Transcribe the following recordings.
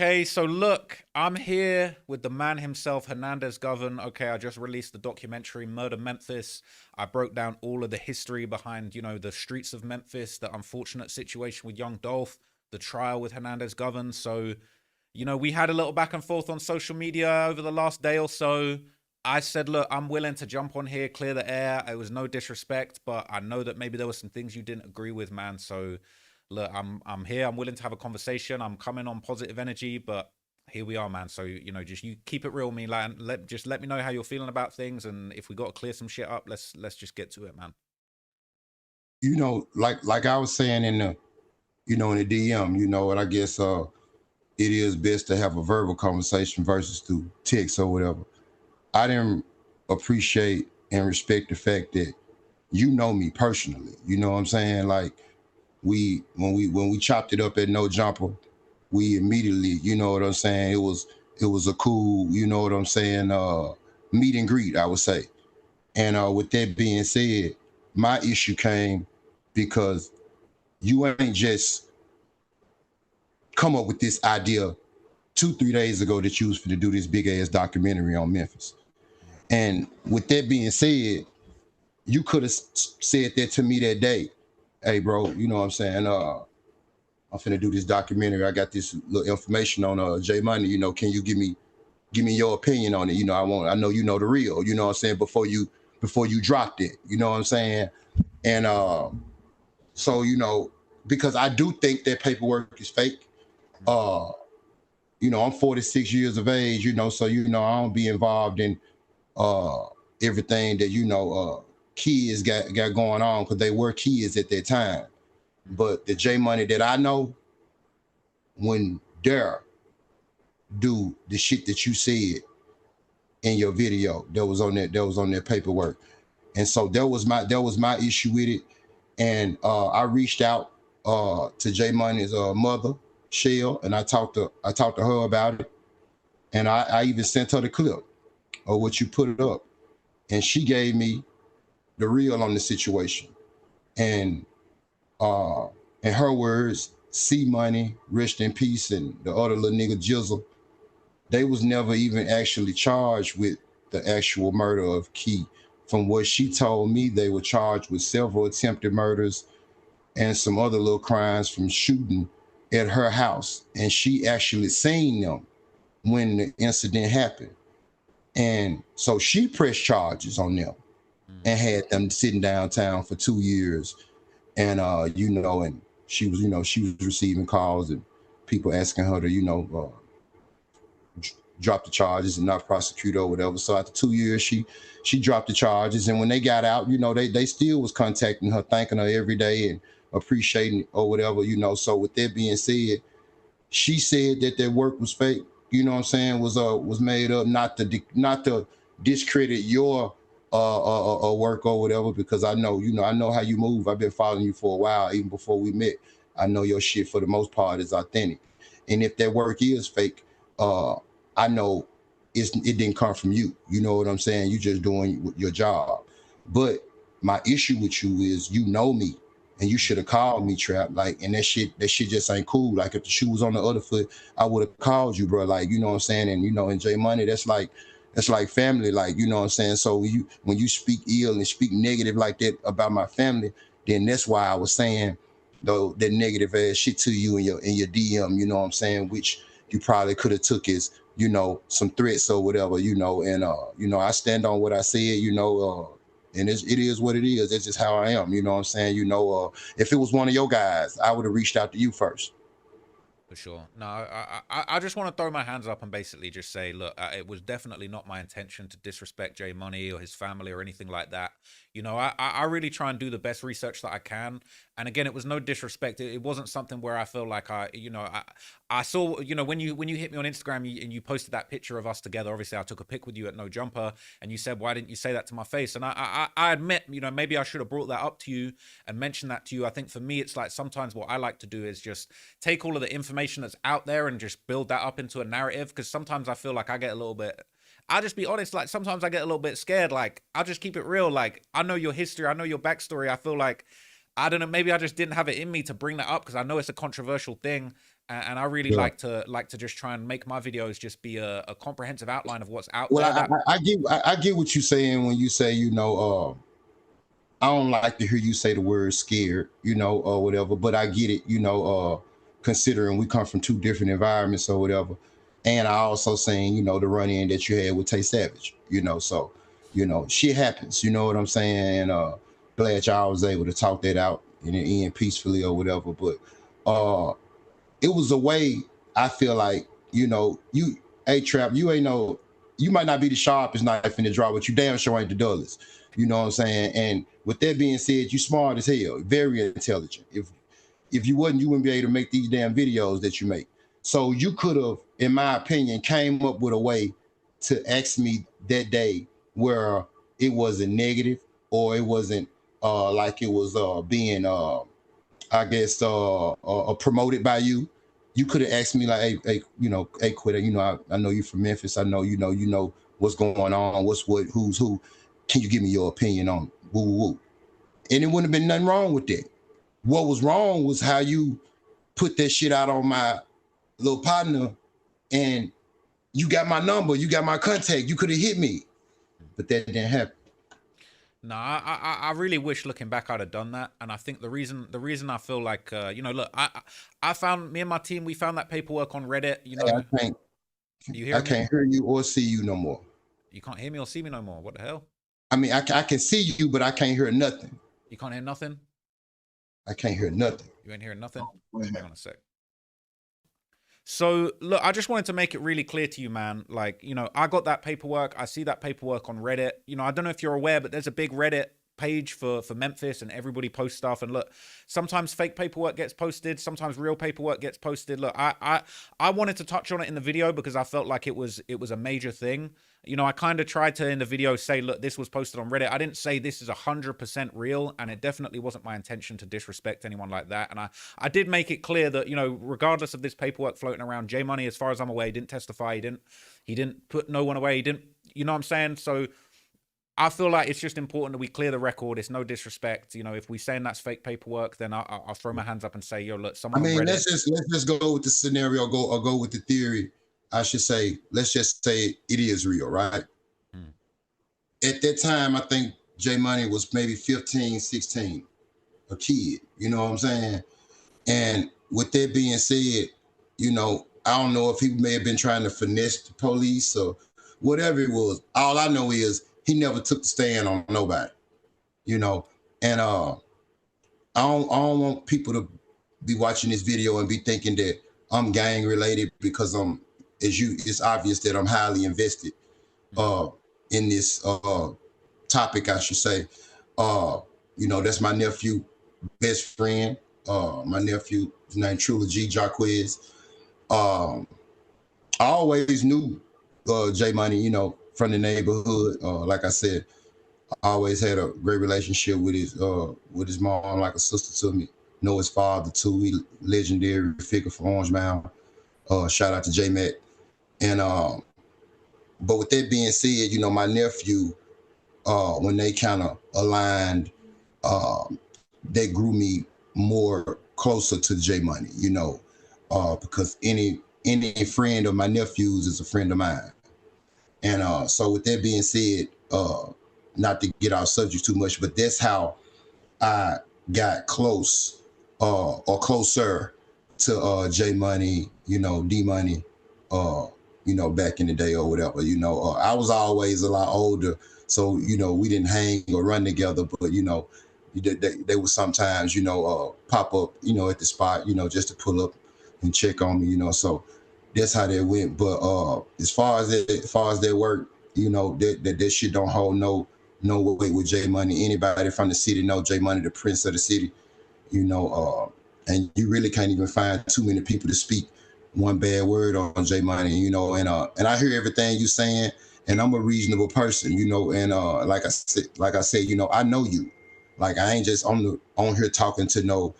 Okay, so look, I'm here with the man himself, Hernandez Govern. Okay, I just released the documentary Murder Memphis. I broke down all of the history behind, the streets of Memphis, the unfortunate situation with young Dolph, the trial with Hernandez Govern. So, we had a little back and forth on social media over the last day or so. I said, look, I'm willing to jump on here, clear the air. It was no disrespect, but I know that maybe there were some things you didn't agree with, man. So look, I'm here. I'm willing to have a conversation. I'm coming on positive energy, but here we are, man. So just you keep it real with me, like, just let me know how you're feeling about things, and if we got to clear some shit up, let's just get to it, man. Like I was saying in the DM, and I guess it is best to have a verbal conversation versus through text or whatever. I didn't appreciate and respect the fact that you know me personally. You know what I'm saying? Like when we chopped it up at No Jumper, we immediately, you know what I'm saying, it was a cool, you know what I'm saying, meet and greet, I would say. And with that being said, my issue came because you ain't just come up with this idea 2-3 days ago that you was to do this big ass documentary on Memphis. And with that being said, you could have said that to me that day. Hey, bro, you know what I'm saying? I'm finna do this documentary. I got this little information on Jmoney. Can you give me your opinion on it? I know you know the real. You know what I'm saying? Before you dropped it. You know what I'm saying? And so because I do think that paperwork is fake. Uh, I'm 46 years of age. So I don't be involved in uh everything that kids got going on because they were kids at that time. But the Jmoney that I know, when dare do the shit that you said in your video that was on that paperwork. And so that was my issue with it. And I reached out to Jmoney's mother, Shell, and I talked to her about it. And I even sent her the clip of what you put up. And she gave me the real on the situation. And uh in her words, C Money, rest in peace, and the other little nigga Jizzle, they was never even actually charged with the actual murder of Key. From what she told me, they were charged with several attempted murders and some other little crimes from shooting at her house. And she actually seen them when the incident happened. And so she pressed charges on them and had them sitting downtown for 2 years. And and she was receiving calls and people asking her to drop the charges and not prosecute or whatever. So after 2 years, she dropped the charges. And when they got out, they still was contacting her, thanking her every day and appreciating it or whatever. So with that being said, she said that their work was fake. You know what I'm saying? Was made up not to discredit your work or whatever, because I know how you move. I've been following you for a while, even before we met. I know your shit for the most part is authentic. And if that work is fake, uh, I know it didn't come from you. You know what I'm saying? You just doing your job. But my issue with you is you know me, and you should have called me, Trap. Like, and that shit just ain't cool. Like, if the shoe was on the other foot, I would have called you, bro. Like, you know what I'm saying? And in Jmoney, that's like family. Like, you know what I'm saying? So when you speak ill and speak negative like that about my family, then that's why I was saying though that negative ass shit to you in your DM. You know what I'm saying? Which you probably could have took as some threats or whatever. And I stand on what I said. And it is what it is. That's just how I am. You know what I'm saying? If it was one of your guys, I would have reached out to you first. For sure. No, I just want to throw my hands up and basically just say, look, it was definitely not my intention to disrespect Jay Money or his family or anything like that. I really try and do the best research that I can. And again, it was no disrespect. It wasn't something where I feel like I saw, when you hit me on Instagram and you posted that picture of us together. Obviously, I took a pic with you at No Jumper, and you said, "Why didn't you say that to my face?" And I admit, maybe I should have brought that up to you and mentioned that to you. I think for me, it's like sometimes what I like to do is just take all of the information that's out there and just build that up into a narrative. Because sometimes I feel like I get a little bit. I'll just be honest, like sometimes I get a little bit scared. Like, I'll just keep it real. Like, I know your history, I know your backstory. I feel like, I don't know, maybe I just didn't have it in me to bring that up because I know it's a controversial thing. and I really Yeah. like to just try and make my videos just be a comprehensive outline of what's out Well, there. That I get what you're saying when you say, I don't like to hear you say the word scared, or whatever, but I get it, considering we come from two different environments or whatever. And I also saying, the run in that you had with Tay Savage, so, shit happens, you know what I'm saying? And glad y'all was able to talk that out and it end peacefully or whatever. But uh it was a way, I feel like, you A-Trap, you might not be the sharpest knife in the drawer, but you damn sure ain't the dullest. You know what I'm saying? And with that being said, you smart as hell, very intelligent. If you wasn't, you wouldn't be able to make these damn videos that you make. So you could have, in my opinion, came up with a way to ask me that day where it wasn't negative or it wasn't like it was being I guess promoted by you. You could have asked me like, hey, hey, Quitter, I know you from Memphis. I know, what's going on, who's who. Can you give me your opinion on it? Woo, woo, woo. And it wouldn't have been nothing wrong with that. What was wrong was how you put that shit out on my little partner, and you got my number, you got my contact, you could have hit me, but that didn't happen. No, I really wish looking back I'd have done that, and I think the reason I feel like look, I found me and my team, we found that paperwork on Reddit. You I hear me? can't hear you or see you no more. You can't hear me or see me no more. What the hell? I mean, I can see you, but I can't hear nothing. You can't hear nothing. I can't hear nothing. You ain't hearing nothing. Hang on a sec. So look, I just wanted to make it really clear to you, man. Like, I got that paperwork. I see that paperwork on Reddit. I don't know if you're aware, but there's a big Reddit page for Memphis, and everybody posts stuff. And look, sometimes fake paperwork gets posted, sometimes real paperwork gets posted. Look, I wanted to touch on it in the video because I felt like it was a major thing. I kind of tried to in the video say, look, this was posted on Reddit. I didn't say this is 100% real, and it definitely wasn't my intention to disrespect anyone like that. And I did make it clear that, regardless of this paperwork floating around, Jmoney, as far as I'm aware, he didn't testify. He didn't put no one away. He didn't, you know what I'm saying? So I feel like it's just important that we clear the record. It's no disrespect. If we saying that's fake paperwork, then I'll throw my hands up and say, yo, look, someone. I mean, Reddit, let's just go with the scenario, go with the theory. I should say, let's just say it is real, right? At that time, I think Jmoney was maybe 15, 16, a kid, you know what I'm saying? And with that being said, I don't know if he may have been trying to finesse the police or whatever it was. All I know is he never took the stand on nobody, and I don't want people to be watching this video and be thinking that I'm gang related because it's obvious that I'm highly invested in this topic, I should say. That's my nephew, best friend. My nephew, his name Truly G. Jarquez. I always knew Jmoney, from the neighborhood. Like I said, I always had a great relationship with his mom, like a sister to me. Know his father too. He legendary figure for Orange Mound. Shout out to J Mac. And but with that being said, my nephew, when they kind of aligned, they grew me more closer to Jmoney, because any friend of my nephew's is a friend of mine. And so with that being said, not to get off subject too much, but that's how I got close or closer to Jmoney, D Money, back in the day or whatever. I was always a lot older, so we didn't hang or run together, but they would sometimes pop up at the spot, just to pull up and check on me, so that's how that went. But as far as that work, that shit don't hold no weight with Jmoney. Anybody from the city know Jmoney, the prince of the city, and you really can't even find too many people to speak one bad word on Jmoney, and I hear everything you saying, and I'm a reasonable person, and like I said, I know you. Like, I ain't just on here talking to no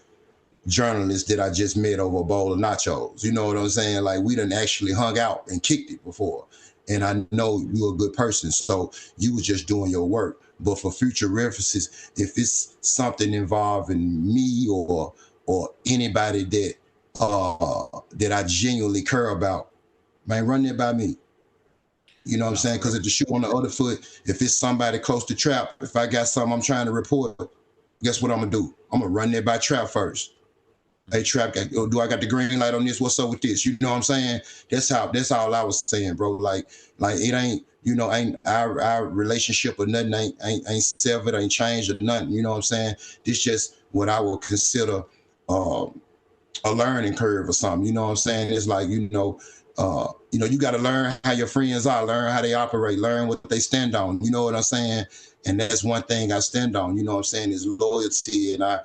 journalist that I just met over a bowl of nachos. You know what I'm saying? Like, we done actually hung out and kicked it before. And I know you're a good person, so you was just doing your work. But for future references, if it's something involving me or anybody that that I genuinely care about, man, run that by me. You know what I'm saying? Because if the shoe on the other foot, if it's somebody close to Trap, if I got something I'm trying to report, guess what I'm gonna do? I'm gonna run that by Trap first. Hey, Trap, do I got the green light on this? What's up with this? You know what I'm saying? That's all I was saying, bro. Like it ain't, ain't our relationship or nothing ain't severed, ain't changed or nothing. You know what I'm saying? This just what I would consider a learning curve or something. You know what I'm saying? It's like, you got to learn how your friends are, learn how they operate, learn what they stand on. You know what I'm saying? And that's one thing I stand on. You know what I'm saying? Is loyalty. And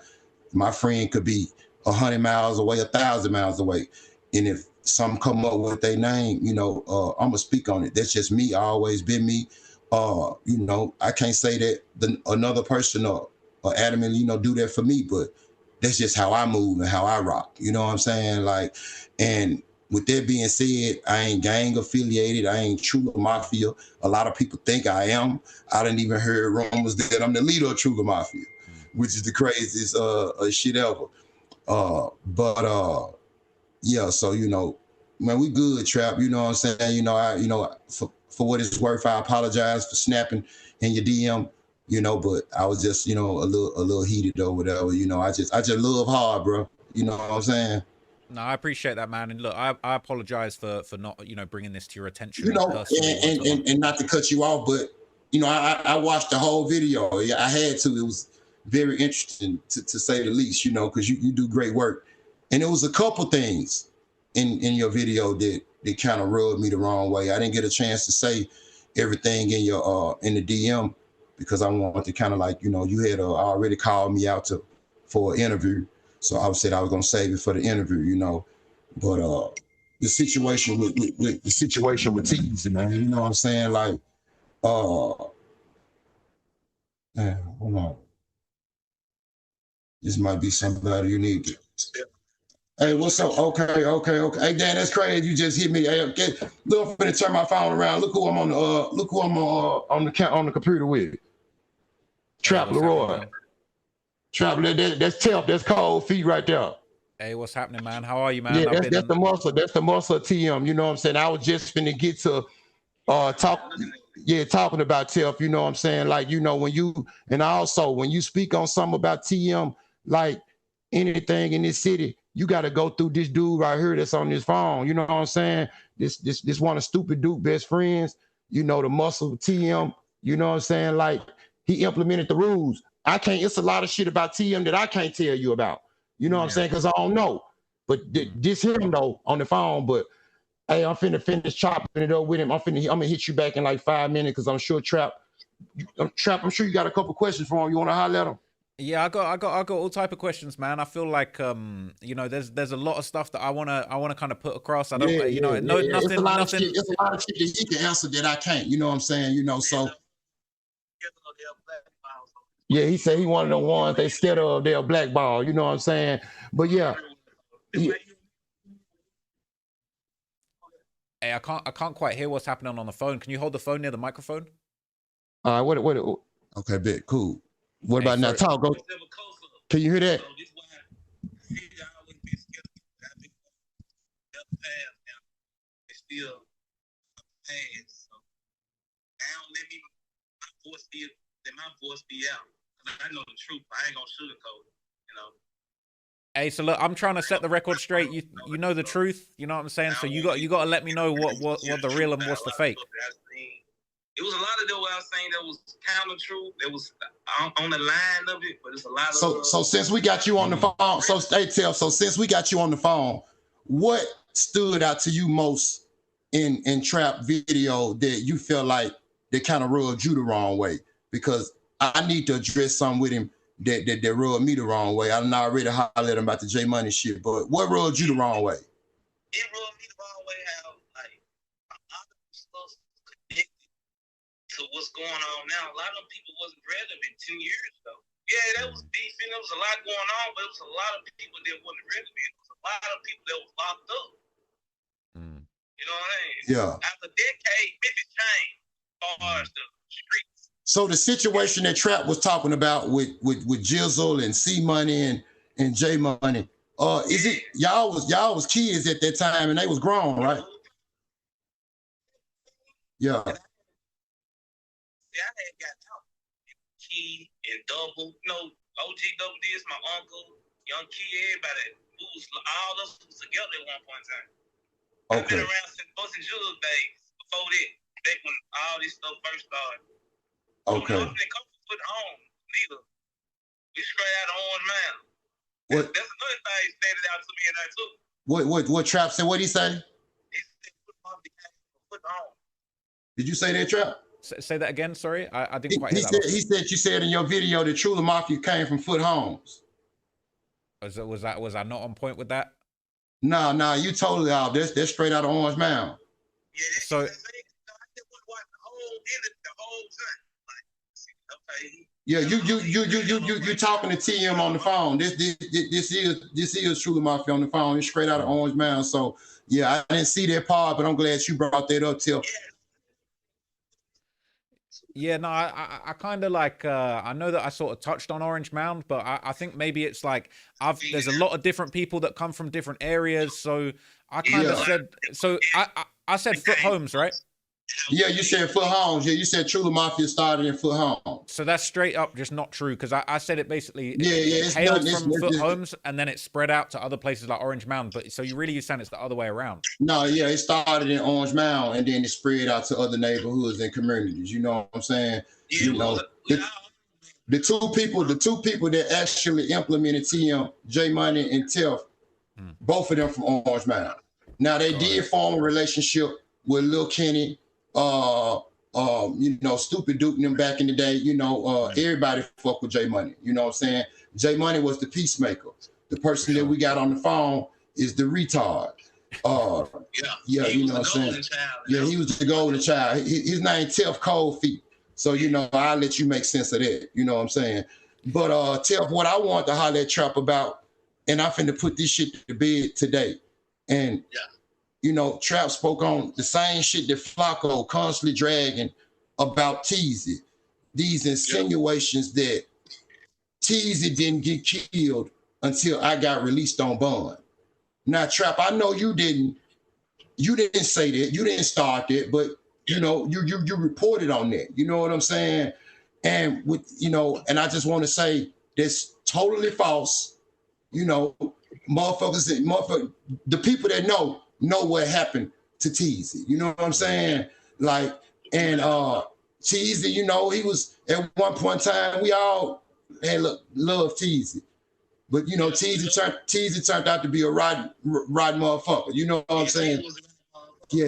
my friend could be 100 miles away, 1,000 miles away, and if some come up with their name, I'm gonna speak on it. That's just me. Always been me. I can't say that another person or adamantly, do that for me, but that's just how I move and how I rock. You know what I'm saying? Like, and with that being said, I ain't gang affiliated. I ain't Trula Mafia. A lot of people think I am. I didn't even hear rumors that I'm the leader of Trula Mafia, which is the craziest shit ever. Yeah, so man, we good, Trap. You know what I'm saying? For what it's worth, I apologize for snapping in your DM. But I was just, a little heated or whatever. I just love hard, bro. You know what I'm saying? No, I appreciate that, man. And look, I apologize for not, bringing this to your attention personally. And not to cut you off, but I watched the whole video. Yeah, I had to. It was very interesting to say the least, because you do great work. And it was a couple things in your video that kind of rubbed me the wrong way. I didn't get a chance to say everything in your in the DM because I wanted to kind of like, you had already called me out for an interview. So I said I was gonna save it for the interview, But the situation with Teasy, man, you know what I'm saying? Like, man, hold on. This might be somebody you need to. Hey, what's up? Okay. Hey, Dan, that's crazy. You just hit me. Hey, okay. Look, I'm finna turn my phone around. Look who I'm on the computer with. Trap Leroy. Trap, that's Temp. That's Cold Feet right there. Hey, what's happening, man? How are you, man? Yeah, that's the muscle. That's the muscle TM. You know what I'm saying? I was just finna get to talking about Temp. You know what I'm saying? Like, when you speak on something about TM, like anything in this city, you got to go through this dude right here that's on this phone. You know what I'm saying? This one of Stupid Duke best friends, the muscle TM, you know what I'm saying? Like, he implemented the rules. It's a lot of shit about TM that I can't tell you about. You know what I'm saying? Because I don't know. But this him though on the phone. But hey, I'm finna finish chopping it up with him. I'm gonna hit you back in like 5 minutes because I'm sure Trap, I'm sure you got a couple questions for him. You wanna holler at him? Yeah, I got all type of questions, man. I feel like there's a lot of stuff that I wanna kind of put across. I don't nothing. It's a lot of shit that he can answer that I can't. You know what I'm saying? So. Yeah, he said he one of the ones they scared of their blackball. You know what I'm saying? But yeah. Hey, I can't quite hear what's happening on the phone. Can you hold the phone near the microphone? What? Okay, bet. Cool. What about now? Talk. Go. Can you hear that? My voice be out. I know the truth. I ain't gonna sugarcoat it, Hey, so look, I'm trying to set the record straight. You know the truth. You know what I'm saying? So you got to let me know what the real and what's the fake. It was a lot of what I was saying that was counter truth. That was on the line of it, but it's a lot of. So since we got you on the phone, so since we got you on the phone, what stood out to you most in Trap video that you feel like that kind of rubbed you the wrong way? Because I need to address something with him that rubbed me the wrong way. I done already hollered at him about the Jmoney shit, but what rubbed you the wrong way? It rubbed me the wrong way how like a lot of stuff connected to what's going on now. A lot of people wasn't relevant 10 years ago. Yeah, that was beefing. There was a lot going on, but it was a lot of people that wasn't relevant. It was a lot of people that was locked up. You know what I mean? Yeah. After a decade, Memphis changed as far as the streets. So the situation that Trap was talking about with Jizzle and C Money and Jmoney, Is it y'all was kids at that time and they was grown, right? Yeah. See, I had got out. Key and Double. OG Double D is my uncle. Young Key, everybody. All us was together at one point in time. I've been around since Bus and Jules days. Before that, back when all this stuff first started. Okay. Nothing come from Foot Home, neither. We straight out of Orange Mound. What? That's another thing he stated out to me and I too. What Trap said? What'd he say? He said Foot Home. Did you say that, Trap? Say that again. Sorry, I didn't quite hear that. He said you said in your video that Chula Mafia came from Foot Homes. Was I not on point with that? No, you totally off. That's straight out of Orange Mound. Yeah. So. I just watched the whole time. Okay. Yeah, you talking to TM on the phone. This is Chula Mafia on the phone. It's straight out of Orange Mound. So yeah, I didn't see that part, but I'm glad you brought that up, Tiff. Yeah, no, I kind of like, I know that I sort of touched on Orange Mound, but I think maybe it's like, there's a lot of different people that come from different areas. So I kind of said, so I said Foot Homes, right? Yeah, you said Foot Homes. Yeah, you said Chula Mafia started in Foot Homes. So that's straight up just not true, because I said it basically it's hailed from Foot Homes and then it spread out to other places like Orange Mound. But so you're saying it's the other way around? No, yeah, it started in Orange Mound and then it spread out to other neighborhoods and communities. You know what I'm saying? Yeah, the two people that actually implemented TM, Jmoney and Tiff, both of them from Orange Mound. Now they did form a relationship with Lil Kenny. Stupid Duke and them back in the day, everybody fuck with Jmoney. You know what I'm saying? Jmoney was the peacemaker. The person that we got on the phone is the retard. You know what I'm saying? Yeah, he was the golden child. His name Tiff Cold Feet. So, I'll let you make sense of that. You know what I'm saying? But Tiff, what I want to holler at Trap about, and I'm finna put this shit to bed today. And Trap spoke on the same shit that Flacco constantly dragging about Teezy. These insinuations that Teezy didn't get killed until I got released on bond. Now, Trap, I know you didn't say that. You didn't start that, but you reported on that. You know what I'm saying? And and I just want to say that's totally false. Motherfuckers, the people that know what happened to Teezy. You know what I'm saying? Like, and Teezy, he was at one point in time, we all love Teezy. But Teezy turned out to be a rotten motherfucker. You know what I'm saying? Yeah,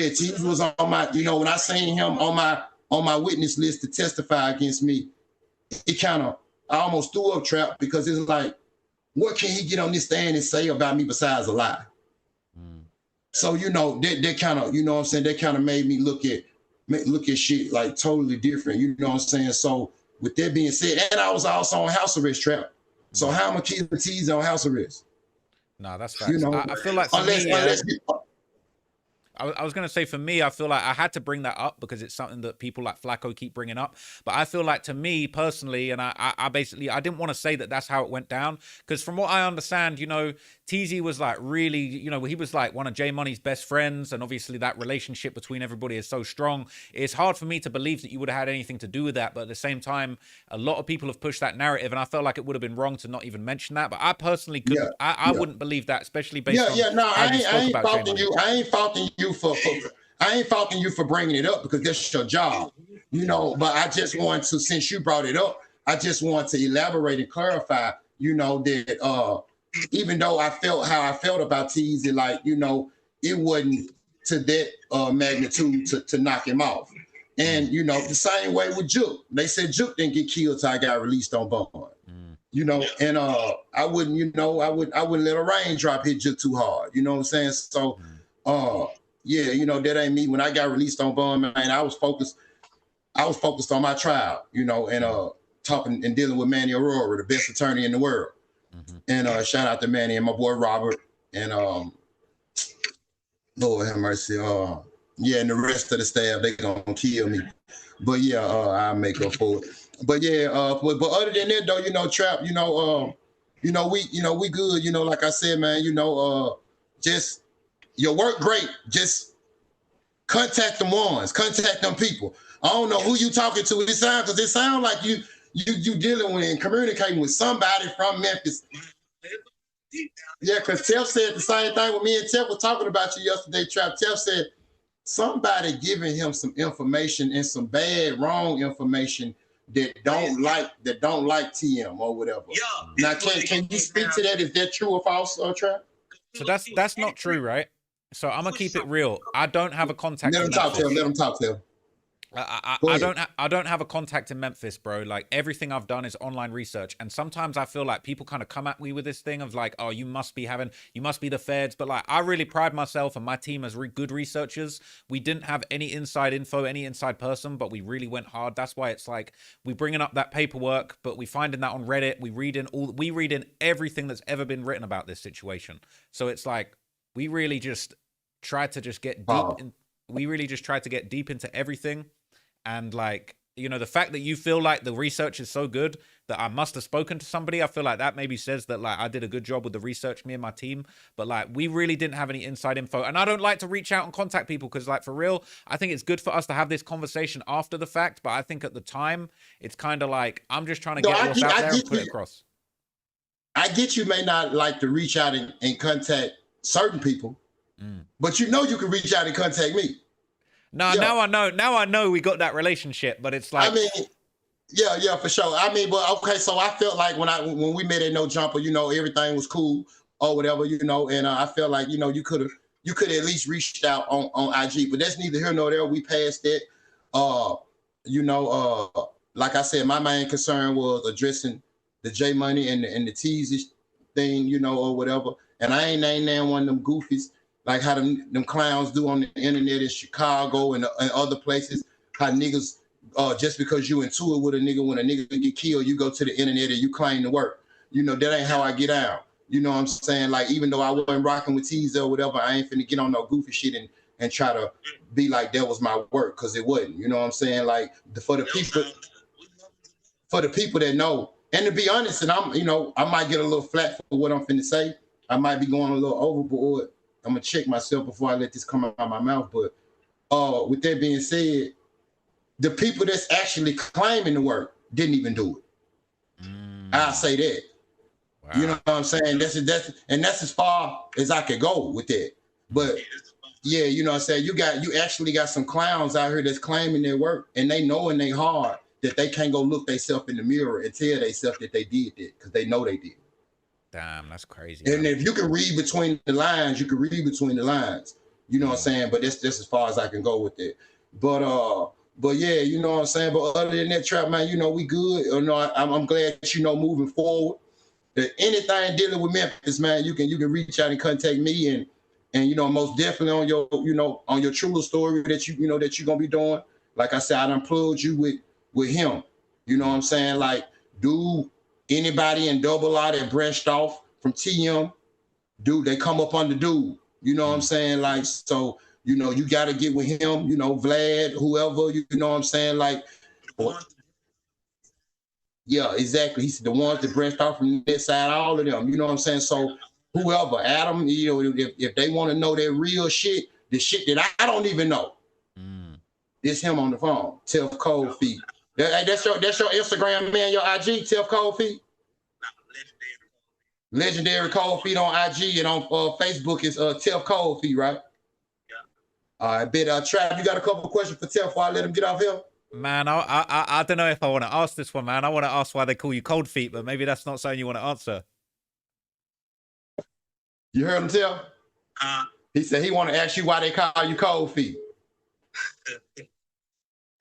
Teezy was on my, when I seen him on my witness list to testify against me, I almost threw up, Trap, because it's like, what can he get on this stand and say about me besides a lie? So, that kind of, what I'm saying, that kind of made me look at shit like totally different, you know what I'm saying? So with that being said, and I was also on house arrest, Trap. So how am I keeping Teezy on house arrest? No, that's facts. I feel like I was going to say, for me, I feel like I had to bring that up because it's something that people like Flacco keep bringing up. But I feel like, to me personally, and I basically, I didn't want to say that that's how it went down. Because from what I understand, Teezy was like really, he was like one of Jmoney's best friends. And obviously that relationship between everybody is so strong. It's hard for me to believe that you would have had anything to do with that. But at the same time, a lot of people have pushed that narrative. And I felt like it would have been wrong to not even mention that. But I personally couldn't, I wouldn't believe that, especially based on how you spoke about Jmoney. I ain't faulting you I ain't faulting you for bringing it up because that's your job, but I just want to, since you brought it up, I just want to elaborate and clarify, that even though I felt how I felt about Teezy, like, it wasn't to that magnitude to knock him off. And, the same way with Juke. They said Juke didn't get killed till I got released on bond. And I wouldn't, I wouldn't let a raindrop hit Juke too hard. You know what I'm saying? So, that ain't me. When I got released on bond, man, I was focused on my trial, and talking and dealing with Manny Aurora, the best attorney in the world. And shout out to Manny and my boy Robert and Lord have mercy. And the rest of the staff, they gonna kill me. But I'll make up for it. But but other than that though, Trap, we good. Like I said, man, just your work great. Just contact them ones, contact them people. I don't know who you talking to. It sounds like you dealing with and communicating with somebody from Memphis. Yeah, because Tef said the same thing when me and Tef were talking about you yesterday, Trap. Tef said somebody giving him some information and some bad, wrong information that don't like TM or whatever. Yeah. Now, can you speak to that? Is that true or false, Trap? So that's not true, right? So I'm gonna keep it real. I don't have a contact. Let him talk to him. Let him talk to him. I don't have a contact in Memphis, bro. Like everything I've done is online research, and sometimes I feel like people kind of come at me with this thing of like, oh, you must be the feds. But like, I really pride myself and my team as good researchers. We didn't have any inside info, any inside person, but we really went hard. That's why it's like we bringing up that paperwork, but we finding that on Reddit. We read in everything that's ever been written about this situation. So it's like we really just tried to just get deep. We really just tried to get deep into everything. And like, the fact that you feel like the research is so good that I must have spoken to somebody, I feel like that maybe says that like I did a good job with the research, me and my team. But like, we really didn't have any inside info. And I don't like to reach out and contact people because like for real, I think it's good for us to have this conversation after the fact. But I think at the time, it's kind of like, I'm just trying to get what's out there and put it across. I get you may not like to reach out and contact certain people, but you can reach out and contact me. No, yeah. Now I know we got that relationship, but it's like, I mean, yeah, for sure. I mean, but okay, so I felt like when we met at No Jumper, everything was cool or whatever, and I felt like, you could at least reached out on IG, but that's neither here nor there. We passed that. Like I said, my main concern was addressing the Jmoney and the teasy thing, or whatever. And I ain't named one of them goofies. Like how them clowns do on the internet in Chicago and other places, how niggas, just because you into it with a nigga, when a nigga get killed, you go to the internet and you claim to work. That ain't how I get out. You know what I'm saying? Like, even though I wasn't rocking with Teaser or whatever, I ain't finna get on no goofy shit and try to be like that was my work, because it wasn't. You know what I'm saying? Like, for the people that know. And to be honest, and I might get a little flat for what I'm finna say. I might be going a little overboard. I'm gonna check myself before I let this come out of my mouth. But with that being said, the people that's actually claiming the work didn't even do it. I'll say that. Wow. You know what I'm saying? That's as far as I could go with that. But yeah, you know what I'm saying? You actually got some clowns out here that's claiming their work, and they know in their heart that they can't go look themselves in the mirror and tell themselves that they did that, because they know they did. Damn, that's crazy. And man, if you can read between the lines, you can read between the lines. You know what I'm saying? But that's as far as I can go with it. But yeah, you know what I'm saying? But other than that, Trap, man, we good. I'm glad that moving forward, that anything dealing with Memphis, man, you can reach out and contact me, and most definitely on your on your Truler story that that you're gonna be doing. Like I said, I done plugged you with him. You know what I'm saying? Like, dude. Anybody in Double R that branched off from TM, dude, they come up under dude. You know what I'm saying? Like, so, you got to get with him, Vlad, whoever, you know what I'm saying? Like, yeah, exactly. He's the ones that branched off from that side, all of them, you know what I'm saying? So, whoever, Adam, if they want to know that real shit, the shit that I don't even know, it's him on the phone, Tef Cold Feet. That's your Instagram, man, your IG, Tef Cold Feet? Legendary Cold Feet on IG, and on Facebook is Tef Cold Feet, right? Yeah. All right, bet. Trap, you got a couple of questions for Tef before I let him get off here? Man, I don't know if I want to ask this one, man. I want to ask why they call you Cold Feet, but maybe that's not something you want to answer. You heard him, Tef? He said he want to ask you why they call you Cold Feet.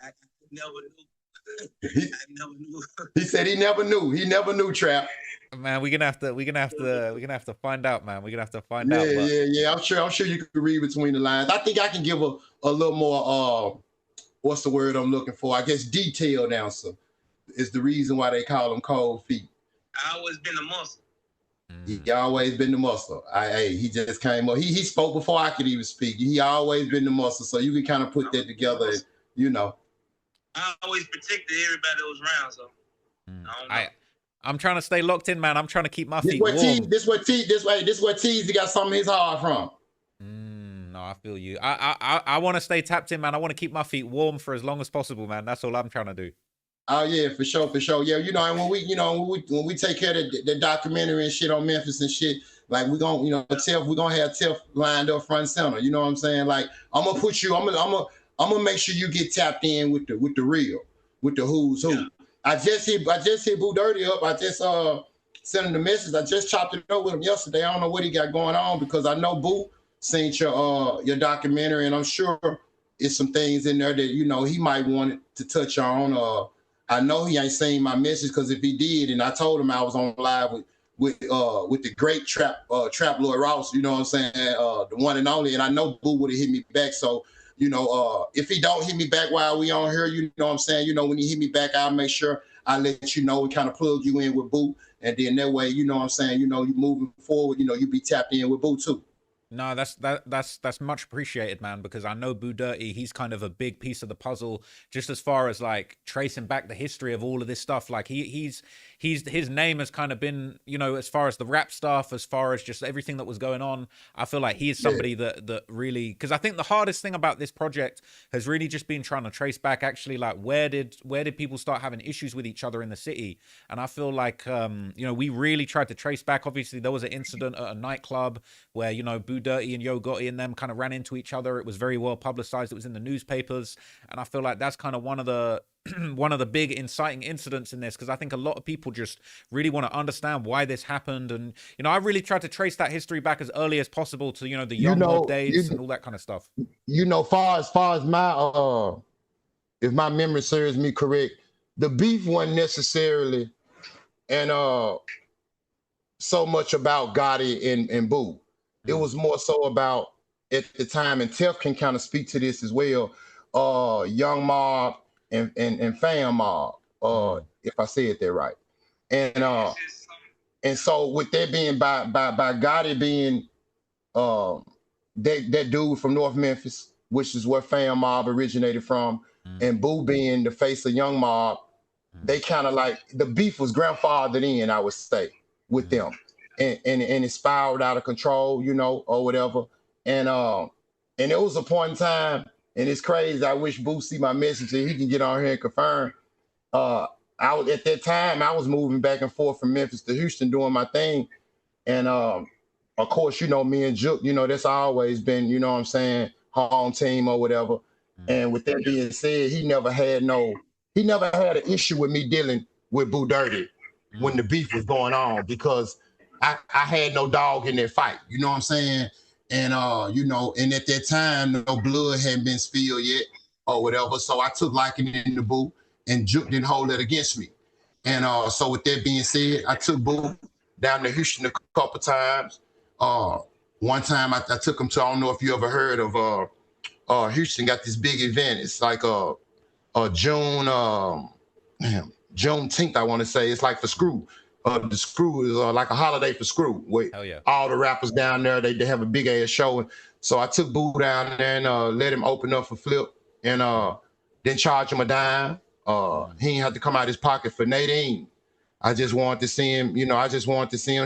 I never knew. He said he never knew. He never knew, Trap. Man, we're gonna have to find out, man. We're gonna have to find out. Yeah. I'm sure you can read between the lines. I think I can give a little more what's the word I'm looking for? I guess detailed answer is the reason why they call him Cold Feet. I always been the muscle. He always been the muscle. He just came up. He spoke before I could even speak. He always been the muscle. So you can kind of put that together, and, I always protected everybody that was around, so I don't know. I'm trying to stay locked in, man. I'm trying to keep my This feet what warm. This what Teasy got some of his heart from. No, I feel you. I want to stay tapped in, man. I want to keep my feet warm for as long as possible, man. That's all I'm trying to do. Oh yeah, for sure. Yeah, you know, and when we take care of the documentary and shit on Memphis and shit, like we're gonna, we're gonna have Tiff lined up front and center. You know what I'm saying? Like I'm gonna put you, I'm gonna make sure you get tapped in with the real, with the who's who. Yeah. I just hit Boo Dirty up. I just sent him the message. I just chopped it up with him yesterday. I don't know what he got going on because I know Boo seen your documentary, and I'm sure it's some things in there that he might want to touch on. I know he ain't seen my message because if he did, and I told him I was on live with the great trap Lloyd Ross, you know what I'm saying, the one and only, and I know Boo would have hit me back. So if he don't hit me back while we on here, you know what I'm saying, when he hit me back, I'll make sure I let you know and kind of plug you in with Boo, and then that way, you know what I'm saying, you moving forward, you be tapped in with Boo too. No, that's much appreciated, man, because I know Boo Dirty, he's kind of a big piece of the puzzle just as far as like tracing back the history of all of this stuff. Like his name has kind of been, as far as the rap stuff, as far as just everything that was going on, I feel like he is somebody that really, because I think the hardest thing about this project has really just been trying to trace back actually like where did people start having issues with each other in the city. And I feel like we really tried to trace back. Obviously there was an incident at a nightclub where Boo Dirty and Yo Gotti and them kind of ran into each other. It was very well publicized. It was in the newspapers, and I feel like that's kind of one of the big inciting incidents in this, because I think a lot of people just really want to understand why this happened. And I really tried to trace that history back as early as possible to the young mob days and all that kind of stuff. Far as my if my memory serves me correct, the beef wasn't necessarily and so much about Gotti and Boo. It was more so about at the time, and Tef can kind of speak to this as well, Young Mob and Fam Mob, if I said that right. And so with that being by Gotti being that dude from North Memphis, which is where Fam Mob originated from, and Boo being the face of Young Mob, they kind of like, the beef was grandfathered in, I would say, with them. And it spiraled out of control, or whatever. And it was a point in time, and it's crazy. I wish Boo see my message and he can get on here and confirm. At that time, I was moving back and forth from Memphis to Houston doing my thing. And of course, me and Juke, that's always been, what I'm saying, home team or whatever. And with that being said, he never had an issue with me dealing with Boo Dirty when the beef was going on, because I had no dog in that fight, you know what I'm saying? And, and at that time, no blood hadn't been spilled yet or whatever. So I took liking in the Boo, and Juke didn't hold that against me. And so with that being said, I took Boo down to Houston a couple times. One time I took him to, I don't know if you ever heard of Houston got this big event. It's like Juneteenth, I want to say. It's like for Screw. The Screw is like a holiday for Screw. With all the rappers down there, they have a big ass show. So I took Boo down there and let him open up for Flip, and then charge him a dime. He didn't have to come out his pocket for Nadine. I just wanted to see him,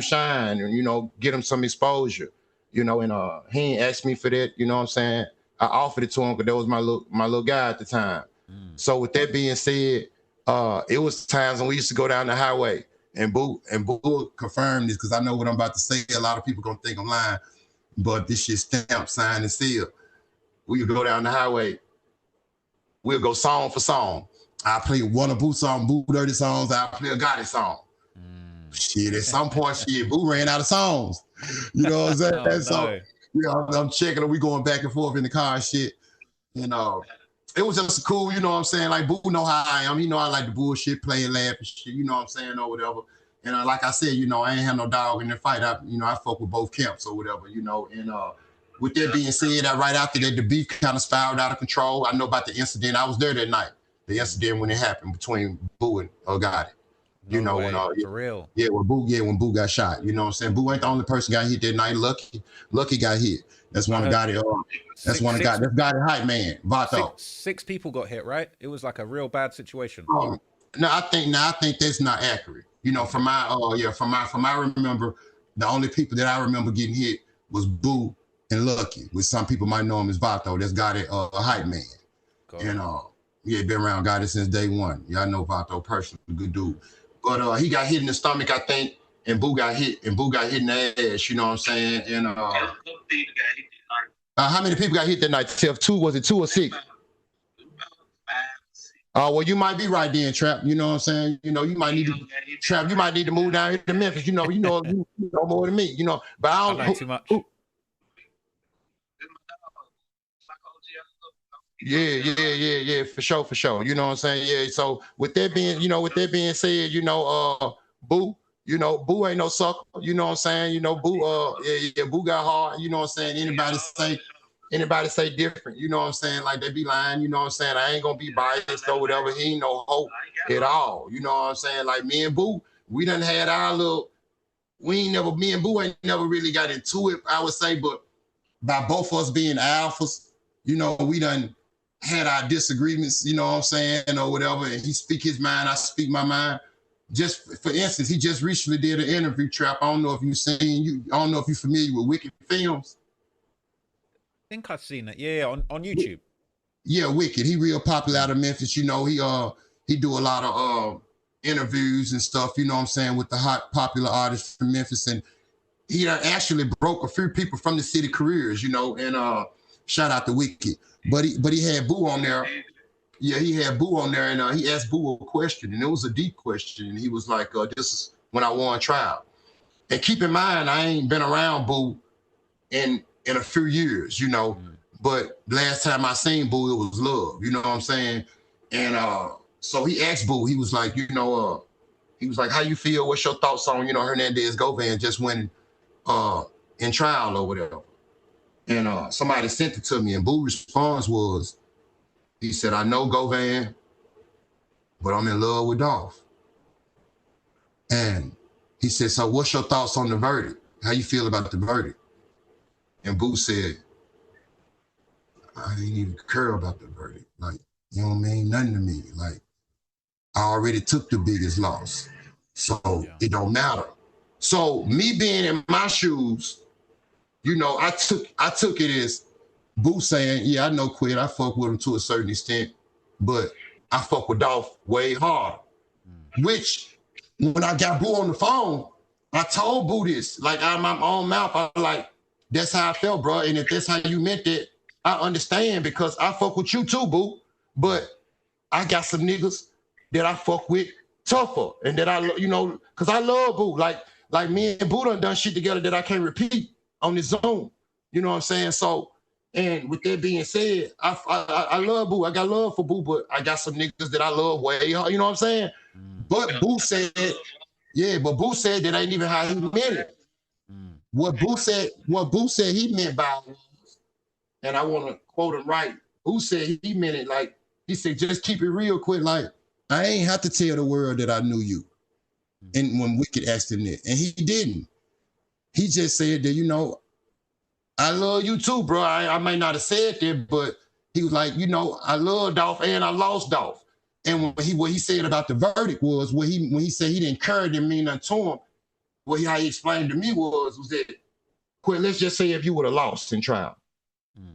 shine and, get him some exposure, and he ain't asked me for that, you know what I'm saying? I offered it to him because that was my little guy at the time. So with that being said, it was times when we used to go down the highway, and Boo confirmed this, because I know what I'm about to say. A lot of people gonna think I'm lying, but this shit stamped, signed, and sealed. We would go down the highway. We'll go song for song. I play one of Boo's songs, Boo Dirty songs. I play a Gotti song. Shit, at some point, Boo ran out of songs. You know what I'm saying? Oh, so I'm checking, and we going back and forth in the car and shit. And it was just cool, you know what I'm saying? Like, Boo know how I am. I like the bullshit, play and laugh and shit, you know what I'm saying, or whatever. And like I said, I ain't have no dog in the fight. I fuck with both camps or whatever, And with that being said, right after that, the beef kind of spiraled out of control. I know about the incident. I was there that night. The incident when it happened between Boo and Gotti. For real. Yeah, when Boo got shot. You know what I'm saying? Boo ain't the only person got hit that night. Lucky got hit. That's one of Gotti. That's Gotti hype man. Vato. Six people got hit, right? It was like a real bad situation. No, I think that's not accurate. You know, Okay. from my remember, the only people that I remember getting hit was Boo and Lucky, which some people might know him as Vato. That's Gotti, a hype man. Got And you. yeah, been around Gotti since day one. Y'all know Vato personally, good dude. Mm. But he got hit in the stomach, I think, and Boo got hit in the ass, you know what I'm saying? And Yeah, a couple people got hit tonight. how many people got hit that night, Tiff? Two, was it 2 or 6? About 5, 6. Well, you might be right then, Trap. You know what I'm saying? You know, you might need to Trap. You might need to move down here to Memphis. You know, you know more than me. You know, but I I don't. know too much. Yeah, for sure. You know what I'm saying? Yeah. So with that being said, Boo, Boo ain't no sucker. You know what I'm saying? You know, Boo, Boo got hard. You know what I'm saying? Anybody say different? You know what I'm saying? Like they be lying. You know what I'm saying? I ain't gonna be biased or whatever. He ain't no hope at all. You know what I'm saying? Like me and Boo, we done had our little. Me and Boo ain't never really got into it. I would say, but by both of us being alphas, we done had our disagreements, you know what I'm saying, or whatever, and he speak his mind, I speak my mind. Just for instance, he just recently did an interview, Trap. I don't know if I don't know if you're familiar with Wicked Films. I think I've seen it. Yeah, on YouTube. Yeah, Wicked. He real popular out of Memphis. You know, he do a lot of interviews and stuff, you know what I'm saying, with the hot popular artists from Memphis. And he actually broke a few people from the city careers, and shout out to Wicked. But he had Boo on there. Yeah, he had Boo on there, and he asked Boo a question, and it was a deep question. And he was like, "This is when I won trial." And keep in mind, I ain't been around Boo in a few years, But last time I seen Boo, it was love. You know what I'm saying? And so he asked Boo. He was like, he was like, "How you feel? What's your thoughts on Hernandez Govan just winning in trial or whatever?" And somebody sent it to me, and Boo's response was, he said, "I know Govan, but I'm in love with Dolph." And he said, "So what's your thoughts on the verdict? How you feel about the verdict?" And Boo said, "I ain't even care about the verdict. Like, you don't mean nothing to me. Like, I already took the biggest loss. So it don't matter." So me being in my shoes, I took it as Boo saying, "Yeah, I know Quid. I fuck with him to a certain extent, but I fuck with Dolph way harder." Which, when I got Boo on the phone, I told Boo this, like out of my own mouth. I like, "That's how I felt, bro. And if that's how you meant it, I understand because I fuck with you too, Boo. But I got some niggas that I fuck with tougher, and that because I love Boo. Like me and Boo done shit together that I can't repeat on this Zoom. You know what I'm saying? So, and with that being said, I love Boo. I got love for Boo, but I got some niggas that I love way hard. You know what I'm saying? But Boo said, but Boo said that ain't even how he meant it. What Boo said he meant by it, and I want to quote him right. Boo said he meant it like, he said, "Just keep it real quick. Like, I ain't have to tell the world that I knew you." And when Wicked asked him that, and he didn't. He just said that, "I love you too, bro. I might not have said that, but," he was like, "I love Dolph and I lost Dolph." And what he said about the verdict was, when he said he didn't care, didn't mean nothing to him, how he explained to me was that, "Quit, let's just say if you would have lost in trial,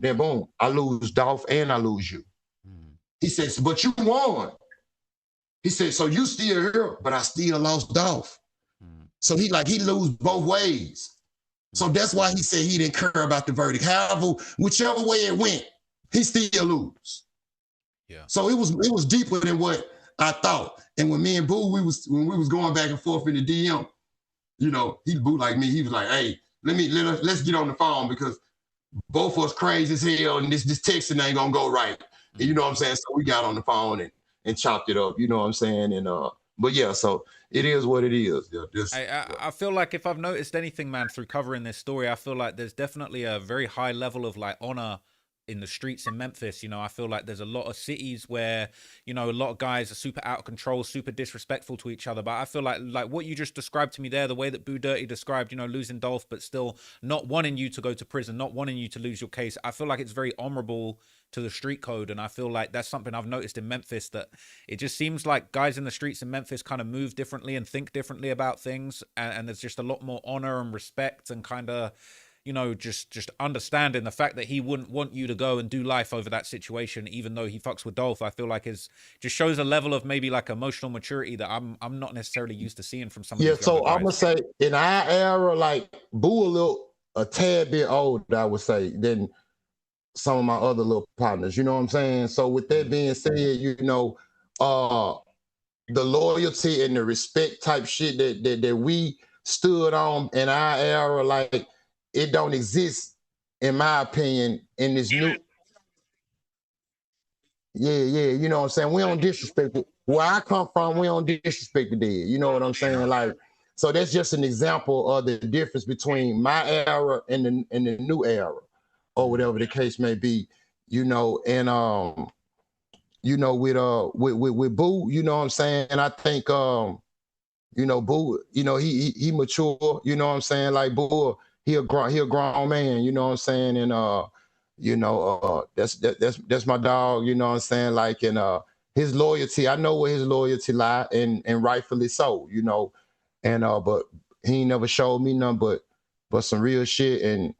then boom, I lose Dolph and I lose you." He says, "But you won." He said, "So you still here, but I still lost Dolph." So he lose both ways. So that's why he said he didn't care about the verdict. However, whichever way it went, he still lose. Yeah. So it was deeper than what I thought. And when me and Boo, when we was going back and forth in the DM, he Boo like me. He was like, "Hey, let's get on the phone because both of us crazy as hell, and this texting ain't gonna go right." And you know what I'm saying? So we got on the phone and chopped it up. You know what I'm saying? And but yeah, so it is what it is. Yeah, I feel like if I've noticed anything, man, through covering this story, I feel like there's definitely a very high level of like honor in the streets in Memphis. You know, I feel like there's a lot of cities where, you know, a lot of guys are super out of control, super disrespectful to each other. But I feel like what you just described to me there, the way that Boo Dirty described, you know, losing Dolph, but still not wanting you to go to prison, not wanting you to lose your case. I feel like it's very honorable to the street code. And I feel like that's something I've noticed in Memphis, that it just seems like guys in the streets in Memphis kind of move differently and think differently about things. And there's just a lot more honor and respect and kind of, you know, just understanding the fact that he wouldn't want you to go and do life over that situation, even though he fucks with Dolph. I feel like is just shows a level of maybe like emotional maturity that I'm not necessarily used to seeing from some of these so younger guys. I'm gonna say in our era, like Boo a tad bit older, I would say, than some of my other little partners. You know what I'm saying? So with that being said, you know, the loyalty and the respect type shit that we stood on in our era, like, it don't exist, in my opinion, in this new. Yeah, you know what I'm saying? We don't disrespect it. Where I come from, we don't disrespect the dead. You know what I'm saying? Like, so that's just an example of the difference between my era and the new era, or whatever the case may be. You know, and you know, with Boo, you know what I'm saying? And I think you know, Boo, you know, he mature, you know what I'm saying? Like Boo, he a grown man, you know what I'm saying? And you know, that's my dog, you know what I'm saying? Like, and his loyalty, I know where his loyalty lie, and rightfully so, you know. And but he ain't never showed me nothing but some real shit, and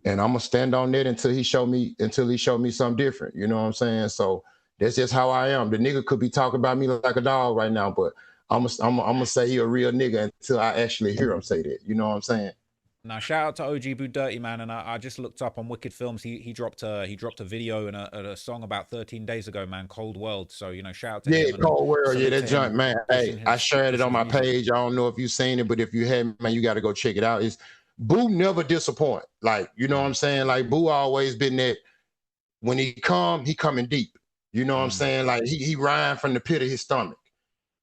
I'm gonna stand on that until he show me something different, you know what I'm saying? So that's just how I am. The nigga could be talking about me like a dog right now, but I'm gonna say he a real nigga until I actually hear him say that, you know what I'm saying? Now, shout out to OG Boo Dirty, man, and I just looked up on Wicked Films. He dropped a video and a song about 13 days ago, man, Cold World. So, you know, shout out to him. Yeah, Cold World, yeah, that joint, man. Hey, I shared it on my page. I don't know if you've seen it, but if you haven't, man, you got to go check it out. It's Boo never disappoint. Like, you know what I'm saying? Like, Boo always been that when he coming deep. You know what I'm saying? Like, he rhyme from the pit of his stomach.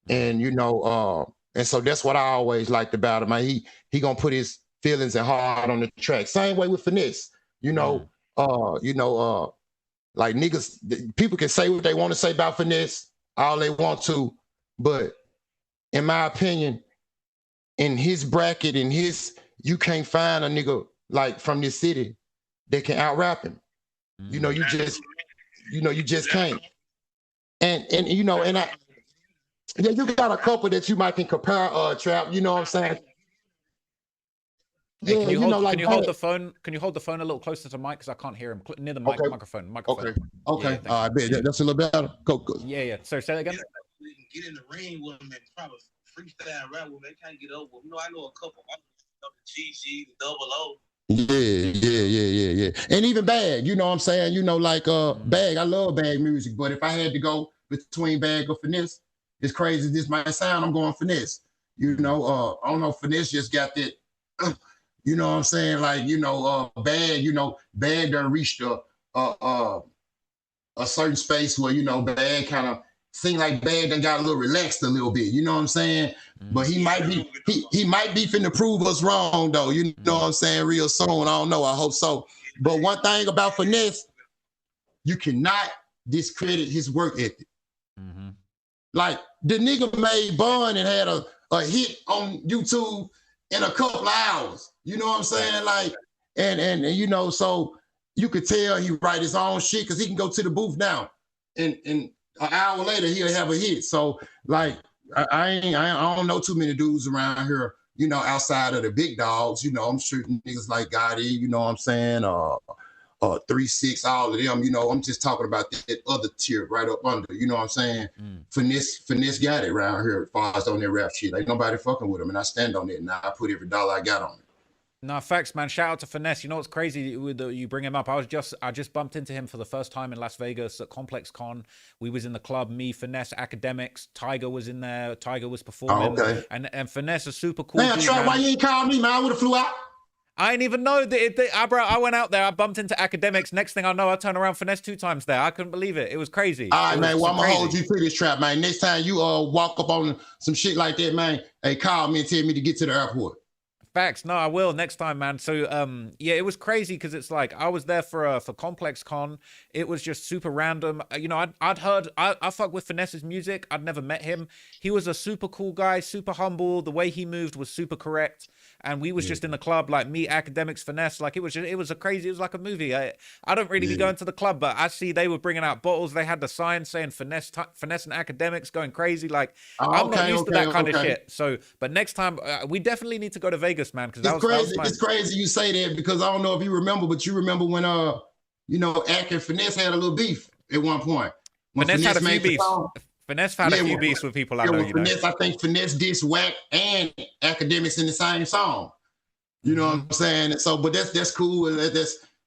And, you know, and so that's what I always liked about him. Man, he gonna put his feelings and heart on the track. Same way with Finesse. You know, like niggas, people can say what they want to say about Finesse, all they want to, but in my opinion, in his bracket, you can't find a nigga like from this city that can out-rap him. You know, you just can't. And you know, and you got a couple that you might can compare, Trap, you know what I'm saying? Hey, can you hold the phone? Can you hold the phone a little closer to the mic, because I can't hear him near the microphone. Okay. I bet that's a little better. Go. Yeah. So say that again. We can get in the ring with them and probably freestyle rap with them. They can't get over. You know, I know a couple. The GG, the Double O. Yeah. And even Bag, you know what I'm saying? You know, like Bag, I love Bag music, but if I had to go between Bag or Finesse, as crazy as this might sound, I'm going Finesse. You know, I don't know, Finesse just got that. You know what I'm saying? Like, you know, Bag done reached a certain space where, you know, Bag kind of seemed like Bag done got a little relaxed a little bit. You know what I'm saying? But he might be finna prove us wrong though. You know what I'm saying? Real soon. I don't know. I hope so. But one thing about Finesse, you cannot discredit his work ethic. Like the nigga made Bun and had a hit on YouTube in a couple of hours. You know what I'm saying? Like, and you know, so you could tell he write his own shit, because he can go to the booth now, and an hour later he'll have a hit. So like, I don't know too many dudes around here, you know, outside of the big dogs. You know, I'm shooting niggas like Gotti, you know what I'm saying? 3-6, all of them. You know, I'm just talking about that other tier right up under. You know what I'm saying? Finesse got it around here as far as on that rap shit. Ain't nobody fucking with him, and I stand on it. And I put every dollar I got on it. No, facts, man. Shout out to Finesse. You know what's crazy with you bring him up? I just bumped into him for the first time in Las Vegas at Complex Con. We was in the club, me, Finesse, Academics. Tiger was in there. Tiger was performing. Oh, okay. And Finesse is super cool. Man, Trap, why you ain't called me, man? I would have flew out. I didn't even know that. Bro, I went out there. I bumped into Academics. Next thing I know, I turned around Finesse 2 times there. I couldn't believe it. It was crazy. All right, man. Well, I'm gonna hold you to this, Trap, man. Next time you walk up on some shit like that, man, hey, call me and tell me to get to the airport. Facts. No, I will next time, man. So, yeah, it was crazy because it's like I was there for Complex Con. It was just super random. You know, I'd heard I fuck with Finesse's music. I'd never met him. He was a super cool guy, super humble. The way he moved was super correct. And we was just in the club, like me, academics, Finesse. Like it was it was like a movie. I don't really be going to the club, but I see they were bringing out bottles. They had the sign saying Finesse and academics going crazy. Like I'm not used to that kind of shit. So, but next time we definitely need to go to Vegas, man, because that was It's crazy you say that because I don't know if you remember, but you remember when you know, Ack and Finesse had a little beef at one point. When Finesse had a few beefs. Finesse had a few beefs with people I know. Finesse, I think Finesse dissed Wack and Academics in the same song. You know what I'm saying? So, but that's cool.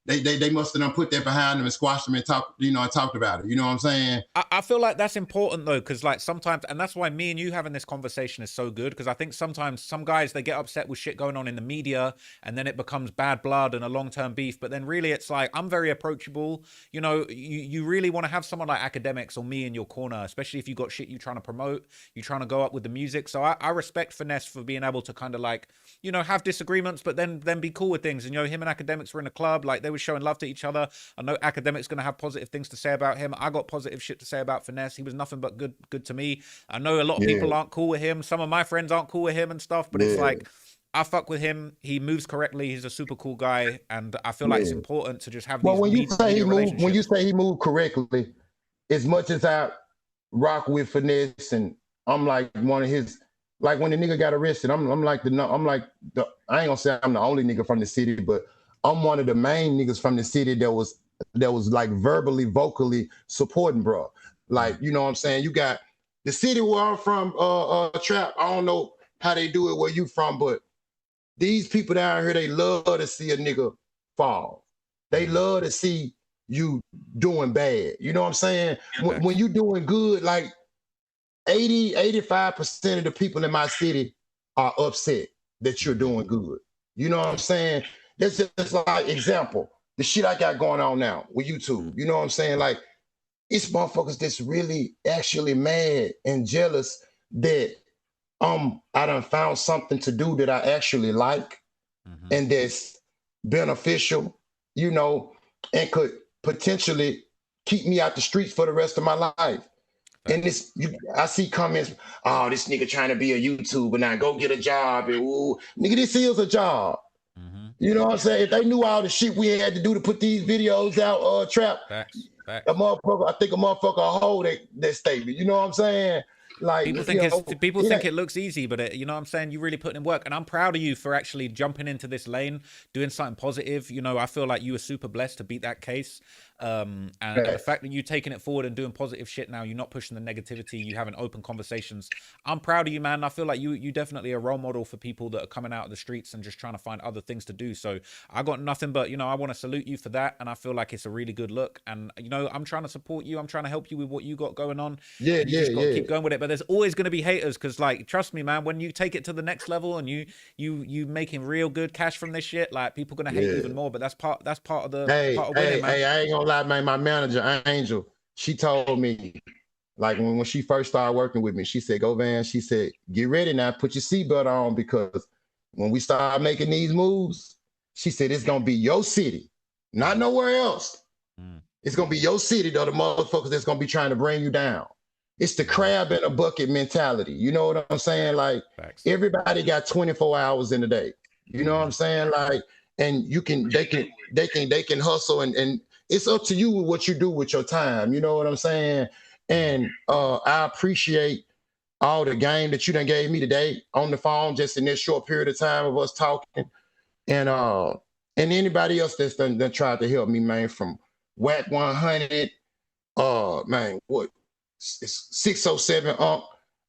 They must have done put that behind them and squashed them and talked about it. You know what I'm saying? I feel like that's important though, because like sometimes, and that's why me and you having this conversation is so good, because I think sometimes some guys, they get upset with shit going on in the media and then it becomes bad blood and a long-term beef. But then really it's like, I'm very approachable. You know, you really want to have someone like Academics or me in your corner, especially if you got shit you're trying to promote, you're trying to go up with the music. So I respect Finesse for being able to kind of like, you know, have disagreements, but then be cool with things. And, you know, him and Academics were in a club, like they were showing love to each other. I know Academics going to have positive things to say about him. I got positive shit to say about Finesse. He was nothing but good to me. I know a lot of people aren't cool with him. Some of my friends aren't cool with him and stuff, but it's like, I fuck with him. He moves correctly. He's a super cool guy, and I feel like it's important to just have. Well, when you say he moved correctly, as much as I rock with Finesse, and I'm like one of his. Like when the nigga got arrested, I ain't gonna say I'm the only nigga from the city, but I'm one of the main niggas from the city that was like verbally, vocally supporting, bro. Like, you know what I'm saying? You got the city where I'm from, Trap. I don't know how they do it where you from, but these people down here, they love to see a nigga fall. They love to see you doing bad. You know what I'm saying? When you doing good, like 85% of the people in my city are upset that you're doing good. You know what I'm saying? That's just like example, the shit I got going on now with YouTube. You know what I'm saying? Like, it's motherfuckers that's really actually mad and jealous that I done found something to do that I actually like and that's beneficial, you know, and could potentially keep me out the streets for the rest of my life. And I see comments, oh, this nigga trying to be a YouTuber now, go get a job. And, ooh, nigga, this is a job. You know what I'm saying? If they knew all the shit we had to do to put these videos out, Trap, Facts. a motherfucker, I think a motherfucker will hold that statement. You know what I'm saying? Like people think it looks easy, but you know what I'm saying? You really put in work, and I'm proud of you for actually jumping into this lane, doing something positive. You know, I feel like you were super blessed to beat that case. And the fact that you're taking it forward and doing positive shit now, you're not pushing the negativity, you having open conversations. I'm proud of you, man. I feel like you definitely a role model for people that are coming out of the streets and just trying to find other things to do. So I got nothing but, you know, I want to salute you for that, and I feel like it's a really good look. And you know, I'm trying to support you. I'm trying to help you with what you got going on. You just got to keep going with it. But there's always going to be haters, because like, trust me, man, when you take it to the next level and you making real good cash from this shit, like people gonna hate you even more. But that's part of the part of winning, man. Hey, I ain't gonna lie, man. My manager, Angel, she told me, like when she first started working with me, she said, "Go Van," she said, "Get ready now, put your seatbelt on, because when we start making these moves," she said, "it's gonna be your city, not nowhere else. It's gonna be your city, though, the motherfuckers that's gonna be trying to bring you down. It's the crab in a bucket mentality. You know what I'm saying? Like, everybody got 24 hours in a day. You know what I'm saying? Like, and they can hustle, and it's up to you with what you do with your time. You know what I'm saying? And I appreciate all the game that you done gave me today on the phone, just in this short period of time of us talking. And anybody else that's done tried to help me, man, from Wack 100, man, what? 607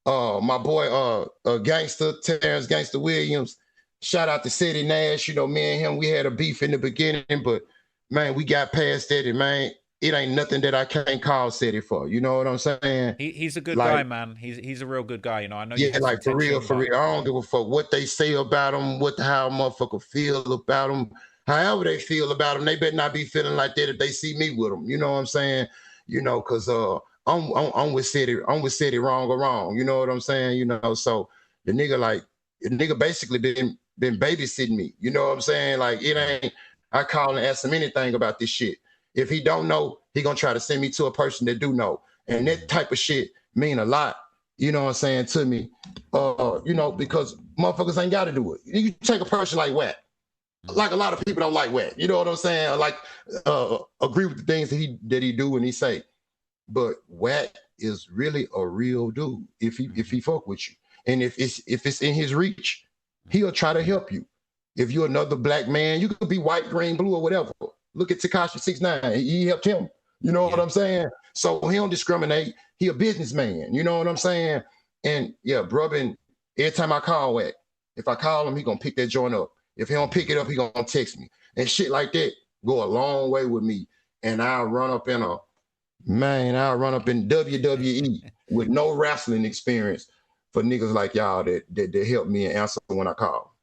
my boy Gangster Terrence Gangster Williams, shout out to City Nash. You know, me and him, we had a beef in the beginning, but man, we got past that, and man, it ain't nothing that I can't call City for. You know what I'm saying? He's a good guy, man. He's a real good guy. You know, I know. Yeah, like for real. I don't give a fuck what they say about him, how a motherfucker feel about him. However they feel about him, they better not be feeling like that if they see me with him. You know what I'm saying? You know, because I'm with City wrong or wrong. You know what I'm saying? You know, so the nigga, like, The nigga basically been babysitting me. You know what I'm saying? Like it ain't. I call and ask him anything about this shit. If he don't know, he gonna try to send me to a person that do know, and that type of shit mean a lot. You know what I'm saying to me? You know, because motherfuckers ain't got to do it. You take a person like Watt. Like a lot of people don't like Watt. You know what I'm saying? Like agree with the things that he do and he say. But Watt is really a real dude if he fuck with you. And if it's in his reach, he'll try to help you. If you're another black man, you could be white, green, blue, or whatever. Look at Tekashi 6ix9ine. He helped him. You know what I'm saying? So he don't discriminate. He a businessman. You know what I'm saying? And yeah, brubbing, every time I call Watt, if I call him, he gonna pick that joint up. If he don't pick it up, he gonna text me. And shit like that go a long way with me. And I'll run up in WWE with no wrestling experience for niggas like y'all that help me and answer when I call.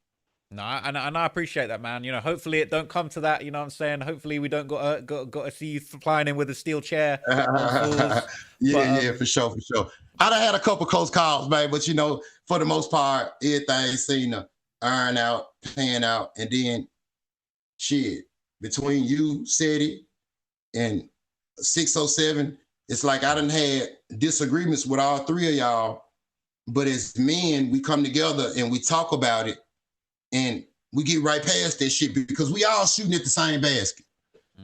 No, and I appreciate that, man. You know, hopefully it don't come to that. You know what I'm saying? Hopefully we don't got to see you flying in with a steel chair. Yeah, for sure. I done had a couple close calls, man, but you know, for the most part, everything seemed to iron out, pan out, and then shit between you, Seti, and 607, it's like I done had disagreements with all three of y'all, but as men, we come together and we talk about it. And we get right past that shit because we all shooting at the same basket.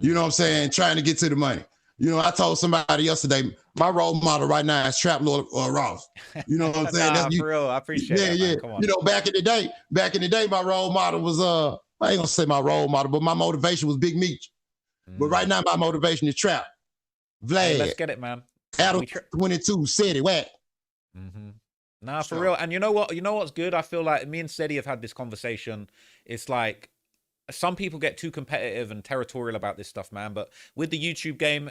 You know what I'm saying? Trying to get to the money. You know, I told somebody yesterday, my role model right now is Trap Lord or Ross. You know what I'm saying? For real, I appreciate that. Yeah. Come on. You know, back in the day, my role model was I ain't gonna say my role model, but my motivation was Big Meech. But right now, my motivation is Trap. Vlad. Hey, let's get it, man. Adam 22, Seti, Watt. Nah, for real. And you know what? You know what's good? I feel like me and Seti have had this conversation. It's like some people get too competitive and territorial about this stuff, man. But with the YouTube game,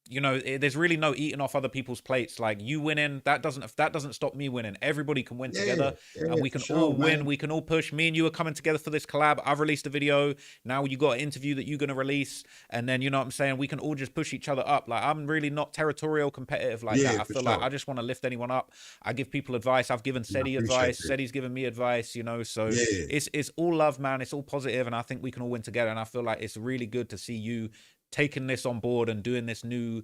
you know, there's really no eating off other people's plates. Like you winning, that doesn't stop me winning. Everybody can win together, and we can all win. Man. We can all push. Me and you are coming together for this collab. I've released a video. Now you got an interview that you're gonna release, and then you know what I'm saying. We can all just push each other up. Like I'm really not territorial, competitive like that. I feel like I just want to lift anyone up. I give people advice. I've given Seti advice. Seti's given me advice. You know, so it's all love, man. It's all positive, and I think we can all win together. And I feel like it's really good to see you taking this on board and doing this new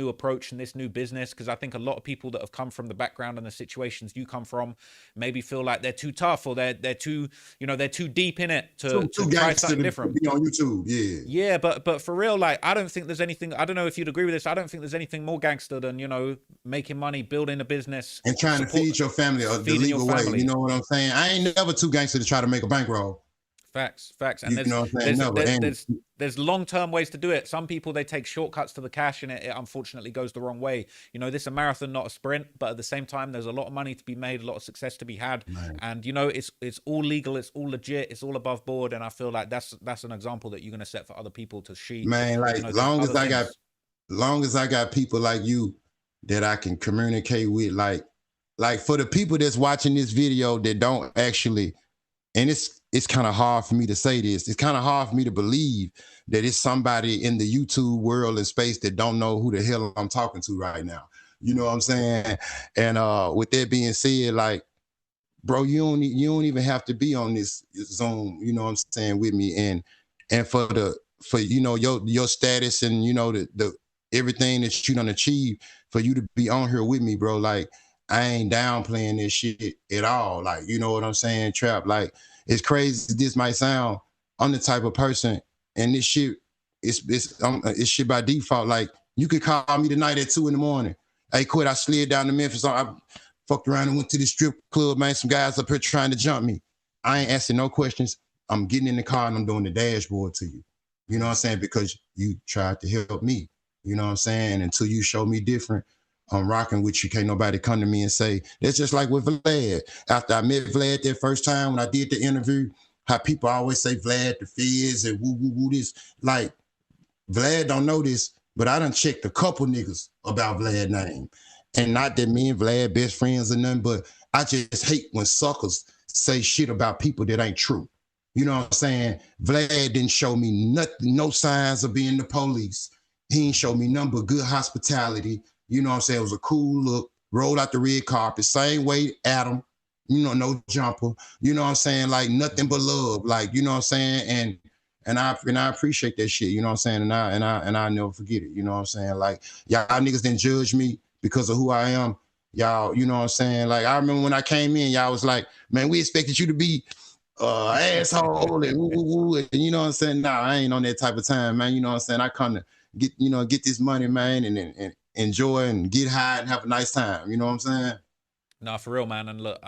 approach and this new business, because I think a lot of people that have come from the background and the situations you come from maybe feel like they're too tough or they're too, you know, they're too deep in it to try something different. Be on YouTube, yeah, but for real, like I don't think there's anything. I don't know if you'd agree with this. I don't think there's anything more gangster than, you know, making money, building a business, and trying to feed your family the legal way. You know what I'm saying? I ain't never too gangster to try to make a bankroll. Facts. And there's long-term ways to do it. Some people, they take shortcuts to the cash, and it unfortunately goes the wrong way. You know, this is a marathon, not a sprint, but at the same time, there's a lot of money to be made, a lot of success to be had. Man. And, you know, it's all legal, it's all legit, it's all above board. And I feel like that's an example that you're going to set for other people to see. Man, like, long as I got people like you that I can communicate with, like for the people that's watching this video that don't actually, and it's kind of hard for me to say this. It's kind of hard for me to believe that it's somebody in the YouTube world and space that don't know who the hell I'm talking to right now. You know what I'm saying? And with that being said, like, bro, you don't even have to be on this Zoom, you know what I'm saying, with me. And for you know, your status and, you know, the everything that you done achieved, for you to be on here with me, bro, like, I ain't downplaying this shit at all. Like, you know what I'm saying, Trap? Like, as crazy as this might sound, I'm the type of person, and this shit, it's shit by default. Like, you could call me tonight at 2 a.m. Hey, quit, I slid down to Memphis. I fucked around and went to the strip club, man. Some guys up here trying to jump me. I ain't asking no questions. I'm getting in the car and I'm doing the dashboard to you. You know what I'm saying? Because you tried to help me. You know what I'm saying? Until you show me different, I'm rocking with you. Can't nobody come to me and say, that's just like with Vlad. After I met Vlad that first time when I did the interview, how people always say Vlad the Fizz and woo this. Like, Vlad don't know this, but I done checked a couple niggas about Vlad's name. And not that me and Vlad best friends or nothing, but I just hate when suckers say shit about people that ain't true. You know what I'm saying? Vlad didn't show me nothing, no signs of being the police. He ain't show me nothing but good hospitality. You know what I'm saying? It was a cool look, rolled out the red carpet, same way Adam, no jumper, you know what I'm saying? Like nothing but love, like, you know what I'm saying? And I appreciate that shit, you know what I'm saying? And I never forget it, you know what I'm saying? Like y'all niggas didn't judge me because of who I am. Y'all, you know what I'm saying? Like I remember when I came in, y'all was like, man, we expected you to be asshole and woo, woo, woo. And you know what I'm saying? Nah, I ain't on that type of time, man. You know what I'm saying? I come to get this money, man, and enjoy and get high and have a nice time. You know what I'm saying? No, for real, man. And look,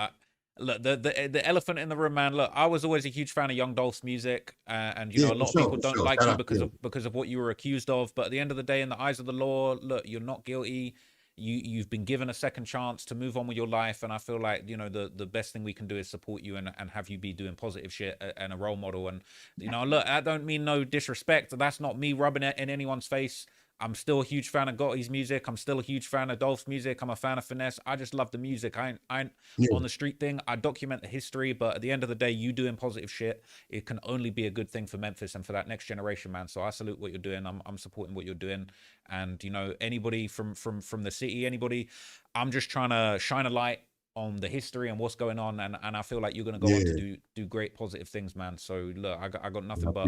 look, the elephant in the room, man. Look, I was always a huge fan of Young Dolph's music, and you know, a lot of people don't like you because of what you were accused of. But at the end of the day, in the eyes of the law, look, you're not guilty. You've been given a second chance to move on with your life, and I feel like, you know, the best thing we can do is support you and have you be doing positive shit and a role model. And you know, look, I don't mean no disrespect. That's not me rubbing it in anyone's face. I'm still a huge fan of Gotti's music. I'm still a huge fan of Dolph's music. I'm a fan of Finesse. I just love the music. I ain't on the street thing. I document the history, but at the end of the day, you doing positive shit, it can only be a good thing for Memphis and for that next generation, man. So I salute what you're doing. I'm supporting what you're doing. And you know, anybody from the city, anybody, I'm just trying to shine a light on the history and what's going on, and I feel like you're going to go on to do great positive things, man. So look, I got nothing but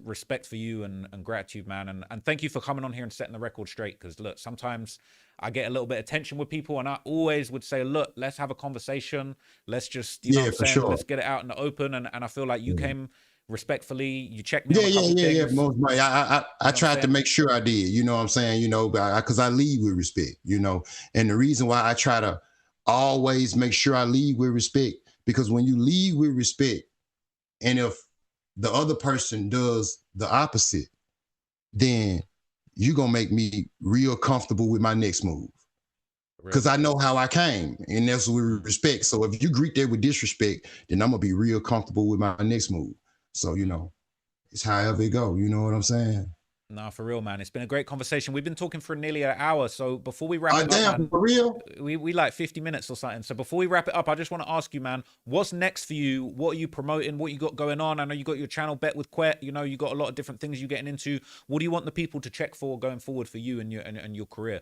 respect for you and gratitude, man, and thank you for coming on here and setting the record straight. Because look, sometimes I get a little bit of tension with people, and I always would say, look, let's have a conversation, let's just, you know what I'm saying, let's get it out in the open. And I feel like you came respectfully, you checked me on a couple things. I tried to make sure I did, you know what I'm saying, you know, because I lead with respect, you know, and the reason why I try to always make sure I lead with respect, because when you lead with respect, and if the other person does the opposite, then you're gonna make me real comfortable with my next move, because I know how I came, and that's with respect. So if you greet that with disrespect, then I'm gonna be real comfortable with my next move. So, you know, it's however it go, you know what I'm saying? No, for real, man. It's been a great conversation. We've been talking for nearly an hour. So before we wrap it up, man, for real? We like 50 minutes or something. So before we wrap it up, I just want to ask you, man, what's next for you? What are you promoting? What you got going on? I know you got your channel Bet with Quet. You know, you got a lot of different things you're getting into. What do you want the people to check for going forward for you and your career?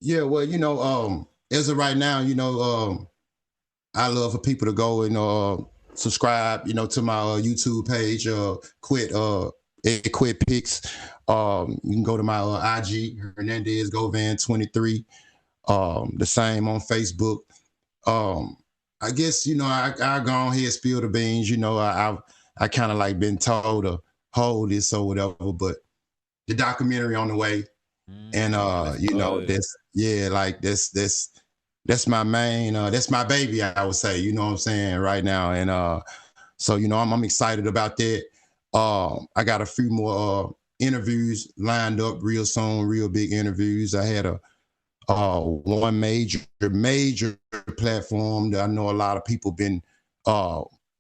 Yeah, well, you know, as of right now, you know, I love for people to go and subscribe, you know, to my YouTube page, Quit Pics. You can go to my IG, Hernandez Govan 23. The same on Facebook. I guess, you know, I go on here, spill the beans. You know, I kind of like been told to hold this or whatever, but the documentary on the way, and you know, that's my main, that's my baby, I would say. You know what I'm saying, right now, and so, you know, I'm excited about that. I got a few more interviews lined up real soon, real big interviews. I had one major platform that I know a lot of people been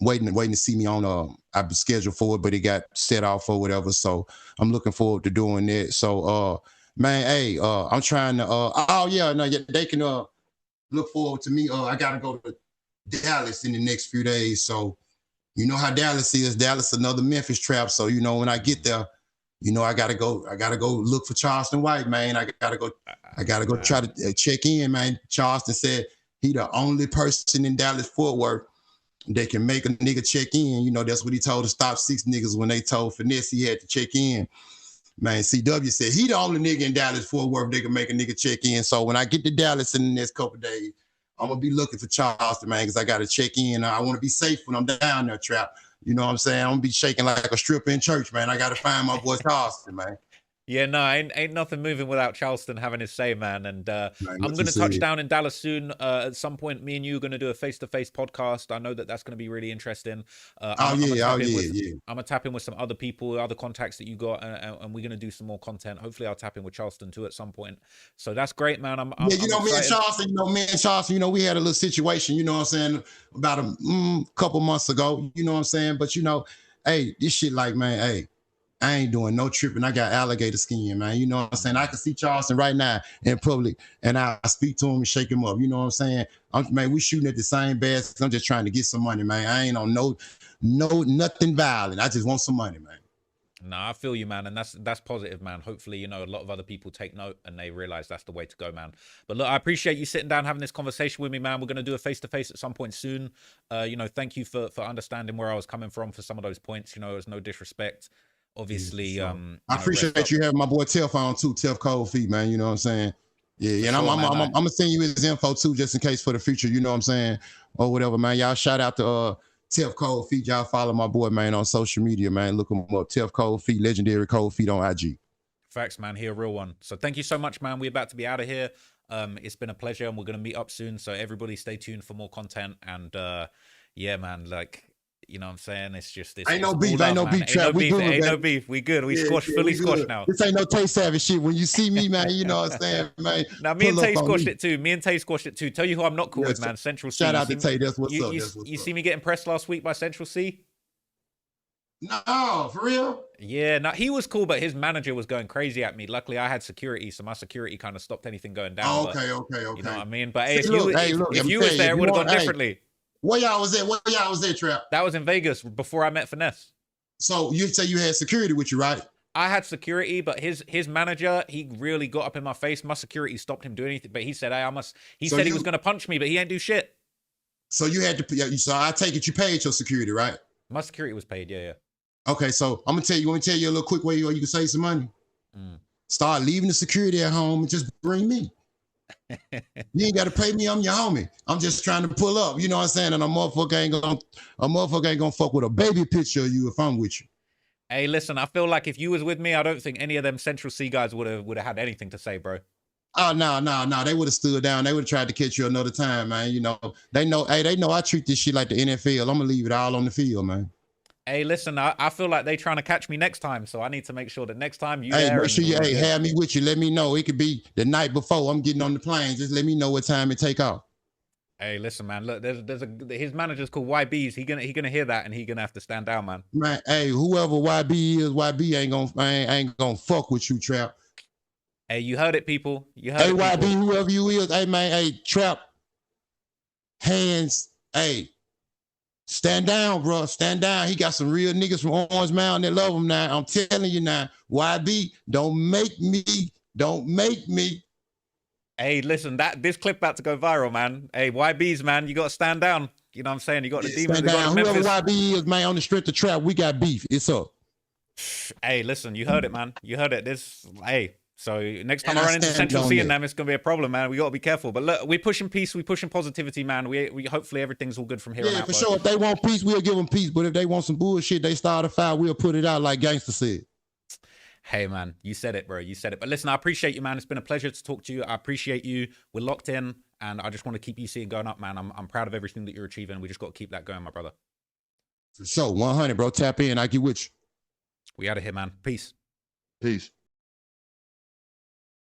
waiting to see me on. I've been scheduled for it, but it got set off or whatever. So I'm looking forward to doing that. So man, hey, I'm trying to they can look forward to me. I gotta go to Dallas in the next few days. So you know how Dallas is. Dallas another Memphis trap. So, you know, when I get there, you know, I gotta go look for Charleston White, man. I gotta go try to check in, man. Charleston said he the only person in Dallas Fort Worth that can make a nigga check in. You know, that's what he told the Stop 6 niggas when they told Finesse he had to check in. Man, CW said he the only nigga in Dallas Fort Worth that can make a nigga check in. So when I get to Dallas in the next couple of days, I'm gonna be looking for Charleston, man, because I gotta check in. I want to be safe when I'm down there, Trap. You know what I'm saying? I'm gonna be shaking like a stripper in church, man. I gotta find my boy Charleston, man. Yeah, no, ain't nothing moving without Charleston having his say, man. And I'm going to touch down in Dallas soon. At some point, me and you are going to do a face-to-face podcast. I know that that's going to be really interesting. I'm going to tap in with some other people, other contacts that you got, and we're going to do some more content. Hopefully, I'll tap in with Charleston too at some point. So that's great, man. I'm me and Charleston, you know, we had a little situation, you know what I'm saying, about a couple months ago, you know what I'm saying? But, you know, hey, this shit like, man, hey, I ain't doing no tripping. I got alligator skin, man. You know what I'm saying? I can see Charleston right now in public, and I speak to him and shake him up. You know what I'm saying? Man, we shooting at the same baskets. I'm just trying to get some money, man. I ain't on no nothing violent. I just want some money, man. No, I feel you, man, and that's positive, man. Hopefully, you know, a lot of other people take note and they realize that's the way to go, man. But look, I appreciate you sitting down having this conversation with me, man. We're gonna do a face-to-face at some point soon. You know, thank you for understanding where I was coming from for some of those points. You know, there's no disrespect. Obviously, Yeah, you I know, appreciate you having my boy Teff on too, Teff Cold Feet, man. You know what I'm saying? Yeah, and sure, I'm man. gonna send you his info too, just in case for the future. You know what I'm saying, or whatever, man. Y'all shout out to Teff Cold Feet. Y'all follow my boy, man, on social media, man. Look him up, Teff Cold Feet, legendary Cold Feet on IG. Facts, man. He a real one. So thank you so much, man. We're about to be out of here. It's been a pleasure, and we're gonna meet up soon. So everybody, stay tuned for more content. And yeah, man, like. You know what I'm saying? It's just this. Ain't no beef, ain't no beef, Trap. We good, ain't no beef. We good. We fully squashed now. This ain't no Tay Savage shit. When you see me, man, you know what I'm saying, man. Now me and Tay squashed it too. Me and Tay squashed it too. Tell you who I'm not cool with, man. Central C. Shout out to Tay. That's what's up. You see me getting pressed last week by Central C? No, for real? Yeah, no, he was cool, but his manager was going crazy at me. Luckily, I had security, so my security kind of stopped anything going down. Oh, okay. You know what I mean? But hey, See, if you was there, it would have gone differently. Where y'all was at, Trap? That was in Vegas before I met Finesse. So you say you had security with you, right? I had security, but his manager, he really got up in my face. My security stopped him doing anything, but he said, "Hey, I must." He said he was going to punch me, but he ain't do shit. So you had to. So I take it you paid your security, right? My security was paid. Yeah. Okay, so I'm gonna tell you. Let me tell you a little quick way you can save some money. Start leaving the security at home and just bring me. You ain't got to pay me. I'm your homie. I'm just trying to pull up. You know what I'm saying? And a motherfucker ain't gonna fuck with a baby picture of you if I'm with you. Hey, listen, I feel like if you was with me, I don't think any of them Central C guys would have had anything to say, bro. Oh, no. They would have stood down. They would have tried to catch you another time, man. You know, they know I treat this shit like the NFL. I'm gonna leave it all on the field, man. Hey, listen, I feel like they trying to catch me next time, so I need to make sure that next time you. Hey, make sure you have me with you. Let me know. It could be the night before I'm getting on the plane. Just let me know what time it take off. Hey, listen, man. Look, his manager's called YB's. He gonna hear that, and he gonna have to stand down, man. Man, hey, whoever YB is, YB ain't gonna fuck with you, Trap. Hey, you heard it, people. You heard it. Hey, YB, people. Whoever you is, hey man, hey, Trap. Hands, hey. Stand down, bro. Stand down. He got some real niggas from Orange Mountain that love him now. I'm telling you now. YB, don't make me. Hey, listen, this clip about to go viral, man. Hey, YB's, man, you got to stand down. You know what I'm saying? You got the demons. Stand down. Whoever YB is, man, on the strength of Trap, we got beef. It's up. Hey, listen, you heard it, man. You heard it. So next time I run into Central C and them, it's gonna be a problem, man. We gotta be careful. But look, we're pushing peace, we're pushing positivity, man. We hopefully everything's all good from here on out. Yeah, for sure. If they want peace, we'll give them peace. But if they want some bullshit, they start a fire, we'll put it out like Gangsta said. Hey, man, you said it, bro. You said it. But listen, I appreciate you, man. It's been a pleasure to talk to you. I appreciate you. We're locked in, and I just want to keep you seeing going up, man. I'm proud of everything that you're achieving. We just got to keep that going, my brother. For sure, 100, bro. Tap in. I get with you. We out of here, man. Peace. Peace.